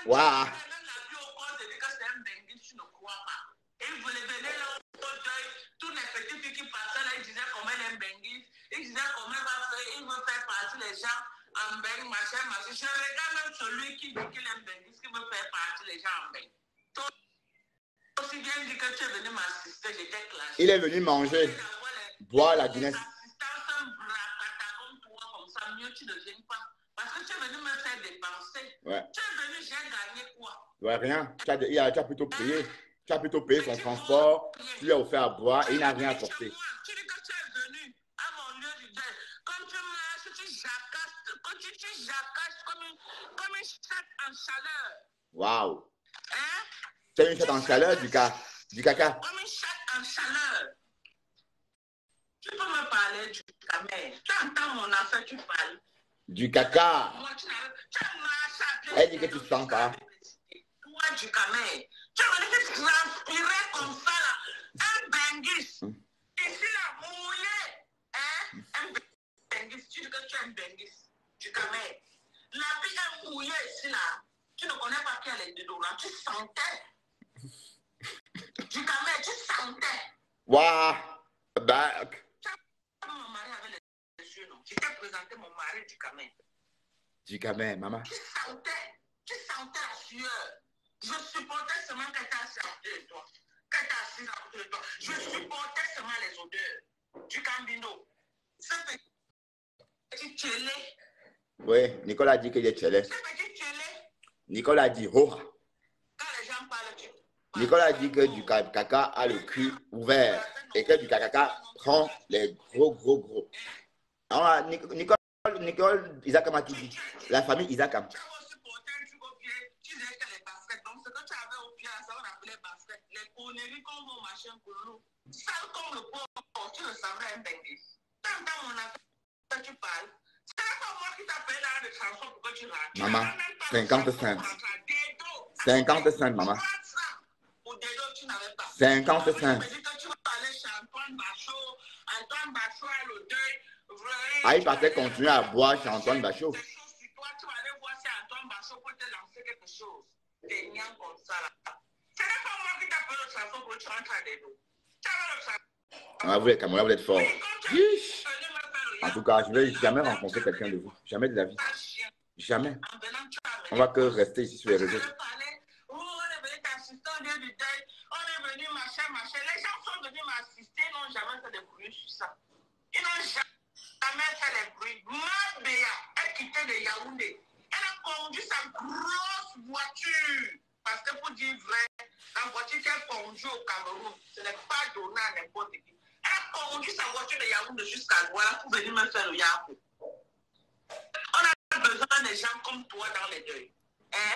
Waouh. Il voulait venir là au deuil, tous les petits filles qui passaient là, ils disaient comment elle est benguise, ils disaient comment elle va faire, il veut faire partir les gens en beng, machin, machin. Je regarde même celui qui dit qu'il est benguise, qui veut faire partir les gens en beng. Aussi bien dit que tu es venu m'assister, j'étais clashée. Il est venu manger, boire la Guinness. Mieux tu ne viens pas. Parce que tu es venu me faire dépenser. Ouais. Tu es venu, j'ai gagné quoi? Ouais, rien. Tu as plutôt payé. Tu as plutôt payé son transport. Tu lui as offert à boire et il n'a rien apporté. Tu dis que tu es venu à mon lieu du deuil. Quand tu marches, tu jacasses comme une chatte en chaleur. Waouh. Hein? Tu as une chatte en chaleur du caca. Comme une chatte en chaleur. Tu peux me parler du camel. Tu entends mon affaire, tu parles. Du caca. Moi, tu marches à pied. Elle dit que tu ne sens pas. Toi, du camel. Tu me dis que tu transpirais comme ça, là. Un benguis. Ici, là, mouillé. Hein? Un benguis. Tu dis que tu es un benguis. Du camel. La vie est mouillée ici, là. Tu ne connais pas qui est les déodorants. Tu sentais. Du camel, tu sentais. Waouh. Back. Mon mari avait les yeux, non? Je t'ai présenté mon mari du camel. Du camel, maman. Tu sentais la sueur. Je supportais seulement qu'elle t'a assis à côté de toi. Qu'elle t'a assis à côté de toi. Je supportais seulement les odeurs du cambino. Ce petit télé. Oui, Nicolas a dit qu'il est télé. Ce petit télé. Nicolas a dit oh. Quand les gens parlent, tu Nicolas a dit que du caca a le cul ouvert. et que du kakaka prend les gros. Alors, Nicole Isakam a tout dit. La famille Isakam. Tu avais aussi porté un truc au pied, tu disais que les baskets. Donc, ce que tu avais au pied, ça on appelait baskets. Les conneries comme mon machin pour sale comme le pauvre, tu le savais un bengue. Tant mon affaire, tu parles. C'est pas moi qui t'appelle là de chanson pour que tu rates. Maman, 50 cents. 50 cents, maman. Au dédo, tu n'avais pas. 50 cents. Tu me dis que tu vas aller chez Antoine Bachot à l'odeuil. Ah, il partait continuer à boire chez Antoine Bachot. Des choses sur toi, tu vas aller voir si Antoine Bachot peut te lancer quelque chose. Des niens comme ça là. Ce n'est pas moi qui t'appelle le chanson pour que tu rentres à dédo. Tu avais le chanson. Ah, vous les Camerounais, vous êtes forts. Oui, quand tu es venu me faire le En tout cas, je ne vais jamais rencontrer quelqu'un de vous. Jamais de la vie. Jamais. en venant, tu as On va que rester ici sur les réseaux. Oh, on est venu t'assister au lieu du deuil. On est venu machin. Les gens sont venus m'assister, ils n'ont jamais fait de bruit sur ça. Ils n'ont jamais fait de bruit. Ma Béa est quittée de Yaoundé. Elle a conduit sa grosse voiture. Parce que pour dire vrai, la voiture qu'elle conduit au Cameroun, ce n'est pas donné à n'importe qui. Elle a conduit sa voiture de Yaoundé jusqu'à Douala pour venir me faire le Yakou. On a besoin des gens comme toi dans les deuils. Hein?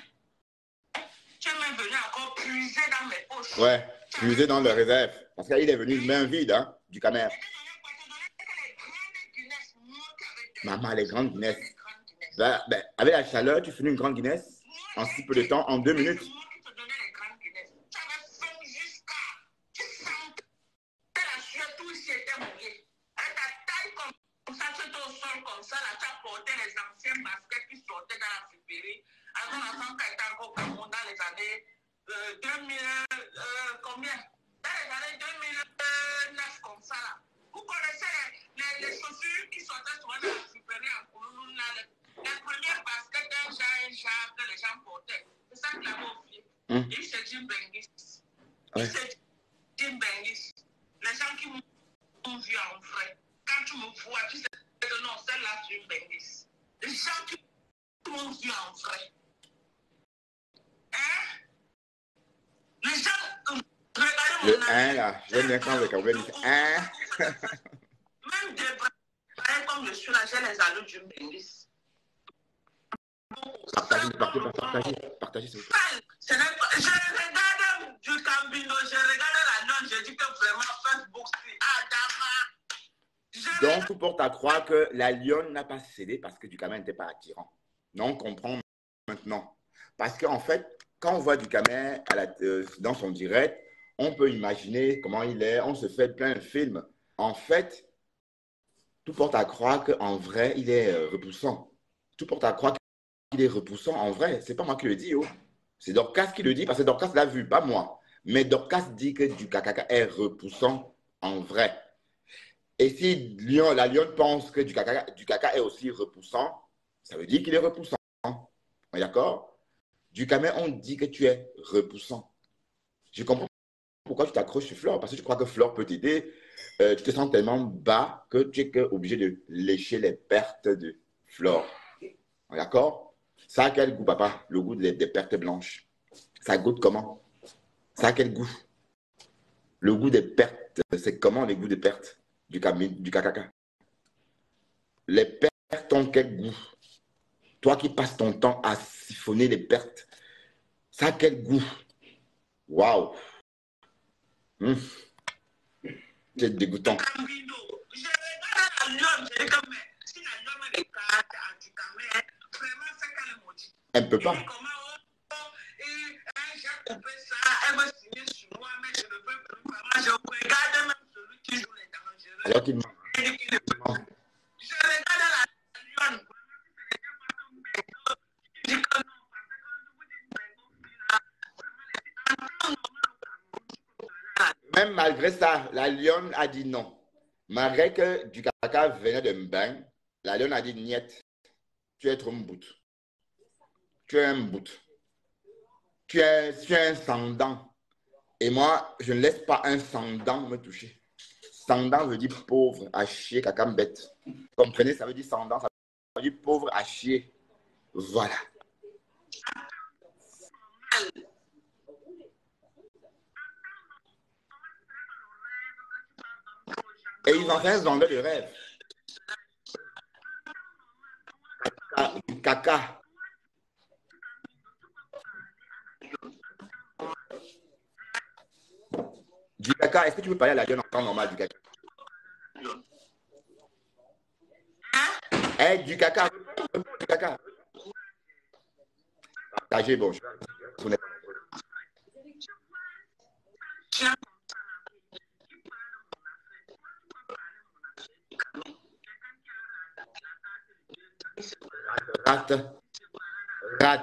Tu es même venu encore puiser dans mes poches. Ouais, puiser dans le réserve. Parce qu'il est venu main vide, hein, du Camer. Maman, les grandes Guinness. Ben, avec la chaleur, tu finis une grande Guinness en si peu de temps, en 2 minutes. Combien? Dans les années 2009, comme ça là. Vous connaissez les chaussures qui sortaient souvent dans la supérieure en Koulouloun là. Les premières baskets d'un genre que les gens portaient. C'est ça qu'il avait au pied. Et c'est Jim Bengis. C'est Jim Bengis. Les gens qui m'ont vu en vrai. Quand tu me vois, tu sais que non, celle-là, c'est Jim Bengis. Les gens qui m'ont vu en vrai. Hein? Les gens, regardez Le mon 1 là, j'aime bien quand le Camerounais dit 1. Même des bras comme je suis là, j'ai les allures du Bengis. Partagez, s'il vous plaît. Je regarde du Cambino, je regarde la nonne, je dis que vraiment Facebook, c'est Adama. Donc, tout porte à croire que la lionne n'a pas cédé parce que du Camer n'était pas attirant. Non, on comprend maintenant. Parce qu'en fait, quand on voit du Camer dans son direct, on peut imaginer comment il est, on se fait plein de films. En fait, tout porte à croire qu'en vrai, il est repoussant. Tout porte à croire qu'il est repoussant en vrai. C'est pas moi qui le dis, oh. C'est Dorcas qui le dit parce que Dorcas l'a vu, pas moi. Mais Dorcas dit que du kakaka est repoussant en vrai. Et si la lionne pense que du caca est aussi repoussant, ça veut dire qu'il est repoussant. On est d'accord? Du Camer, on dit que tu es repoussant. Je comprends pourquoi tu t'accroches sur Flore, parce que tu crois que Flore peut t'aider. Tu te sens tellement bas que tu es obligé de lécher les pertes de Flore. On est d'accord? Ça a quel goût, papa? Le goût des pertes blanches. Ça goûte comment? Ça a quel goût? Le goût des pertes, c'est comment les goûts des pertes du caca? Les pertes ont quel goût? Toi qui passes ton temps à siphonner les pertes, ça a quel goût? Waouh! C'est dégoûtant. Je regarde la lionne, je dis que si la lionne me regarde du Camer, vraiment c'est qu'elle est maudite. Elle ne peut pas. J'ai coupé ça, elle veut signer sur moi, mais je ne peux plus vraiment. Je regarde même celui qui joue les dangereux. Alors qu'il ment. Je regarde la lionne. Je dis que non, parce que quand je vous dis que même malgré ça, la lionne a dit non. Malgré que du caca venait de Mbang, la lionne a dit niet. Tu es trop mbout. Tu es un bout. Tu es un sans-dent. Et moi, je ne laisse pas un sans-dent me toucher. Sans-dent veut dire pauvre, à chier, caca bête. Comprenez, ça veut dire sans-dent, ça veut dire pauvre, à chier. Voilà. Et ils en fait un vendeur de rêve. Du caca. Du caca. Est-ce que tu peux parler à la gueule en temps normal du caca? Eh, du caca. Du caca. Partagez, bon.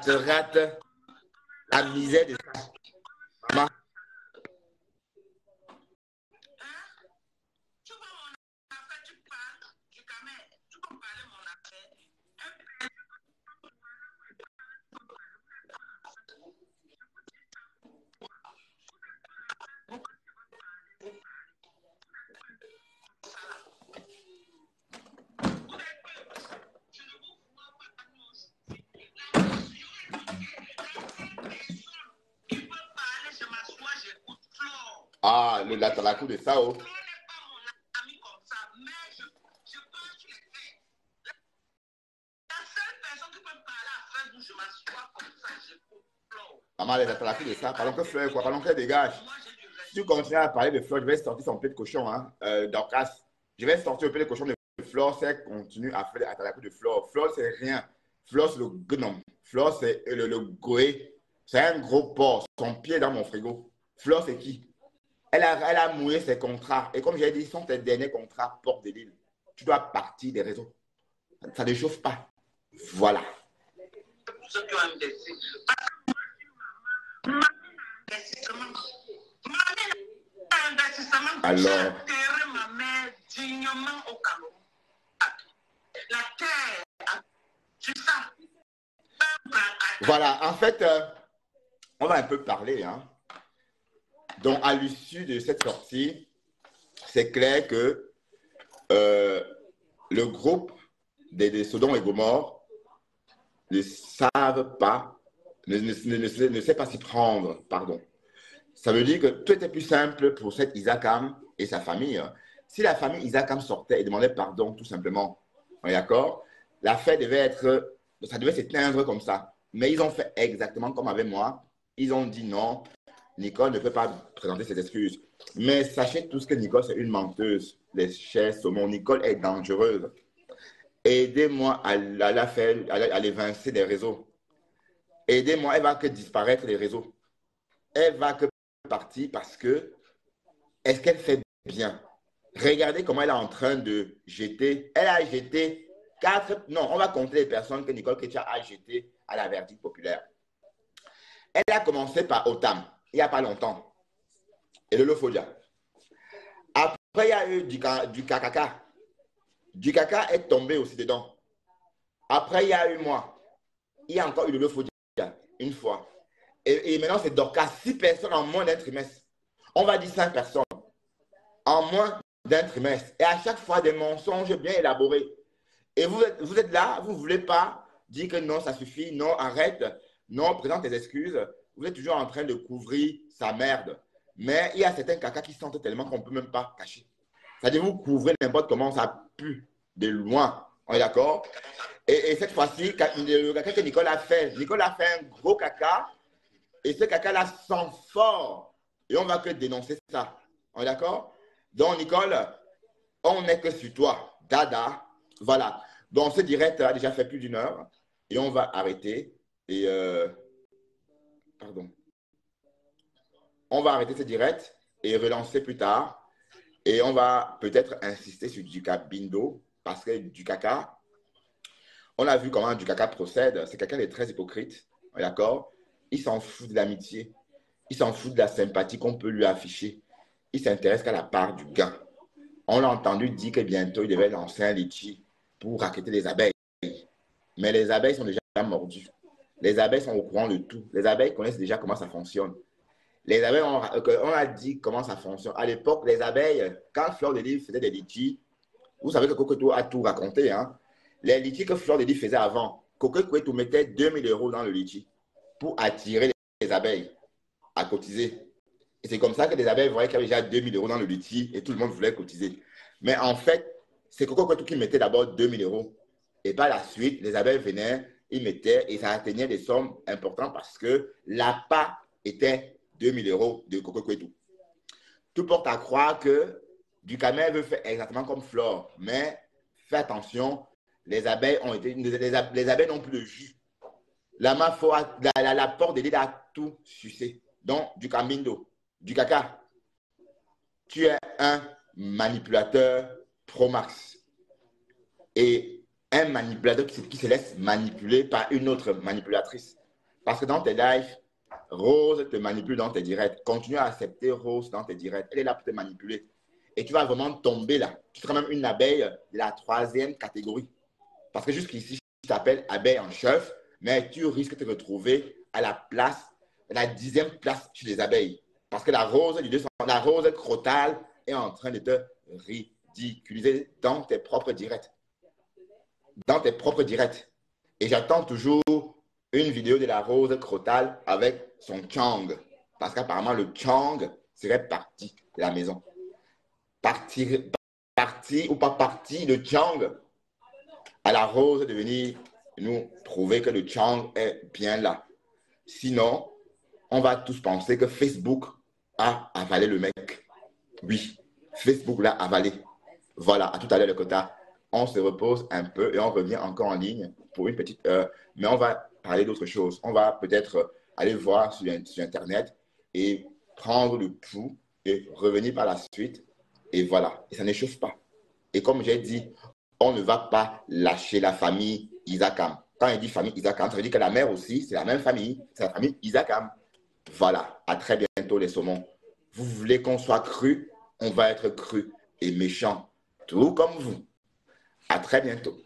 Rate. La misère de ça. Maman. Ah, la coup de ça, oh. Maman, elle est à la coup de ça. Parlons que Fleur, quoi. Parlons qu'elle dégage. Si tu continues à parler de Fleur, je vais sortir son pied de cochon, hein, d'Orcas. Je vais sortir le pied de cochon de Fleur, si elle continue à faire à la coup de Fleur. Fleur, c'est rien. Fleur, c'est le gnome. Fleur, c'est le goé. C'est un gros porc. Son pied est dans mon frigo. Fleur, c'est qui? Elle a mouillé ses contrats. Et comme j'ai dit, ce sont tes derniers contrats porte de l'île. Tu dois partir des réseaux. Ça ne chauffe pas. Voilà. Alors. Voilà, en fait, on va un peu parler, hein. Donc, à l'issue de cette sortie, c'est clair que le groupe des Sodome et Gomorrhe ne savent pas, ne sait pas s'y prendre, pardon. Ça veut dire que tout était plus simple pour cet Isakam et sa famille. Si la famille Isakam sortait et demandait pardon, tout simplement, on est d'accord, l'affaire devait être, ça devait s'éteindre comme ça. Mais ils ont fait exactement comme avec moi. Ils ont dit non, Nicole ne peut pas présenter ses excuses. Mais sachez tous que Nicole, c'est une menteuse. Les chers saumons, Nicole est dangereuse. Aidez-moi à la faire, à l'évincer des réseaux. Aidez-moi, elle va que disparaître des réseaux. Elle va que partir parce que, est-ce qu'elle fait bien? Regardez comment elle est en train de jeter. Elle a jeté 4, non, on va compter les personnes que Nicole Ketcha a jetées à la verdict populaire. Elle a commencé par Otam, il n'y a pas longtemps, et le Lofodia. Après, il y a eu du Kakaka. Du caca est tombé aussi dedans. Après, il y a eu moi. Il y a encore eu le Lofodia, une fois. Et maintenant, c'est Dorcas, 6 personnes en moins d'un trimestre. On va dire 5 personnes en moins d'un trimestre. Et à chaque fois, des mensonges bien élaborés. Et vous êtes là, vous ne voulez pas dire que non, ça suffit, non, arrête, non, présente tes excuses. Vous êtes toujours en train de couvrir sa merde. Mais il y a certains caca qui sentent tellement qu'on ne peut même pas cacher. C'est-à-dire, vous couvrez n'importe comment, ça pue de loin. On est d'accord? Et cette fois-ci, le caca que Nicole a fait un gros caca. Et ce caca-là sent fort. Et on ne va que dénoncer ça. On est d'accord? Donc, Nicole, on n'est que sur toi. Dada. Voilà. Donc, ce direct a déjà fait plus d'1 heure. Et on va arrêter. Et pardon. On va arrêter ce direct et relancer plus tard. Et on va peut-être insister sur du Bindo. Parce que du caca, on a vu comment du caca procède. C'est quelqu'un de très hypocrite. On est d'accord? Il s'en fout de l'amitié. Il s'en fout de la sympathie qu'on peut lui afficher. Il s'intéresse qu'à la part du gain. On l'a entendu dire que bientôt, il devait lancer un litchi pour racketter les abeilles. Mais les abeilles sont déjà mordues. Les abeilles sont au courant de tout. Les abeilles connaissent déjà comment ça fonctionne. Les abeilles, on a dit comment ça fonctionne. À l'époque, les abeilles, quand Fleur de Lys faisait des litchis, vous savez que Cocoto a tout raconté. Hein? Les litchis que Fleur de Lys faisait avant, Cocoto mettait 2000 € dans le litchi pour attirer les abeilles à cotiser. Et c'est comme ça que les abeilles voyaient qu'il y avait déjà 2000 € dans le litchi et tout le monde voulait cotiser. Mais en fait, c'est Coco Kwetu qui mettait d'abord 2000 euros. Et par la suite, les abeilles venaient, ils mettaient et ça atteignait des sommes importantes parce que l'appât était 2000 euros de Coco Kwetu. Tout porte à croire que Ducamel veut faire exactement comme Flore. Mais fais attention, les abeilles n'ont plus de jus. La porte de l'île a tout sucé. Donc, du camindo, du caca. Tu es un manipulateur pro max. Et un manipulateur qui se laisse manipuler par une autre manipulatrice. Parce que dans tes lives, Rose te manipule dans tes directs. Continue à accepter Rose dans tes directs. Elle est là pour te manipuler. Et tu vas vraiment tomber là. Tu seras même une abeille de la 3e catégorie. Parce que jusqu'ici, je t'appelle abeille en chef, mais tu risques de te retrouver à la 10e place chez les abeilles. Parce que la rose crotale est en train de te ridiculiser dans tes propres directs. Dans tes propres directs. Et j'attends toujours une vidéo de la rose crotale avec son chang. Parce qu'apparemment, le chang serait parti de la maison. Parti ou pas parti, le chang à la rose de venir nous prouver que le chang est bien là. Sinon, on va tous penser que Facebook a avalé le mec. Oui, Facebook l'a avalé. Voilà, à tout à l'heure le quota. On se repose un peu et on revient encore en ligne pour une petite heure. Mais on va parler d'autre chose. On va peut-être aller voir sur Internet et prendre le pouls et revenir par la suite. Et voilà, et ça n'échauffe pas. Et comme j'ai dit, on ne va pas lâcher la famille Isakam. Quand il dit famille Isakam, ça veut dire que la mère aussi, c'est la même famille. C'est la famille Isakam. Voilà, à très bientôt les saumons. Vous voulez qu'on soit cru, on va être cru et méchant, tout comme vous. À très bientôt.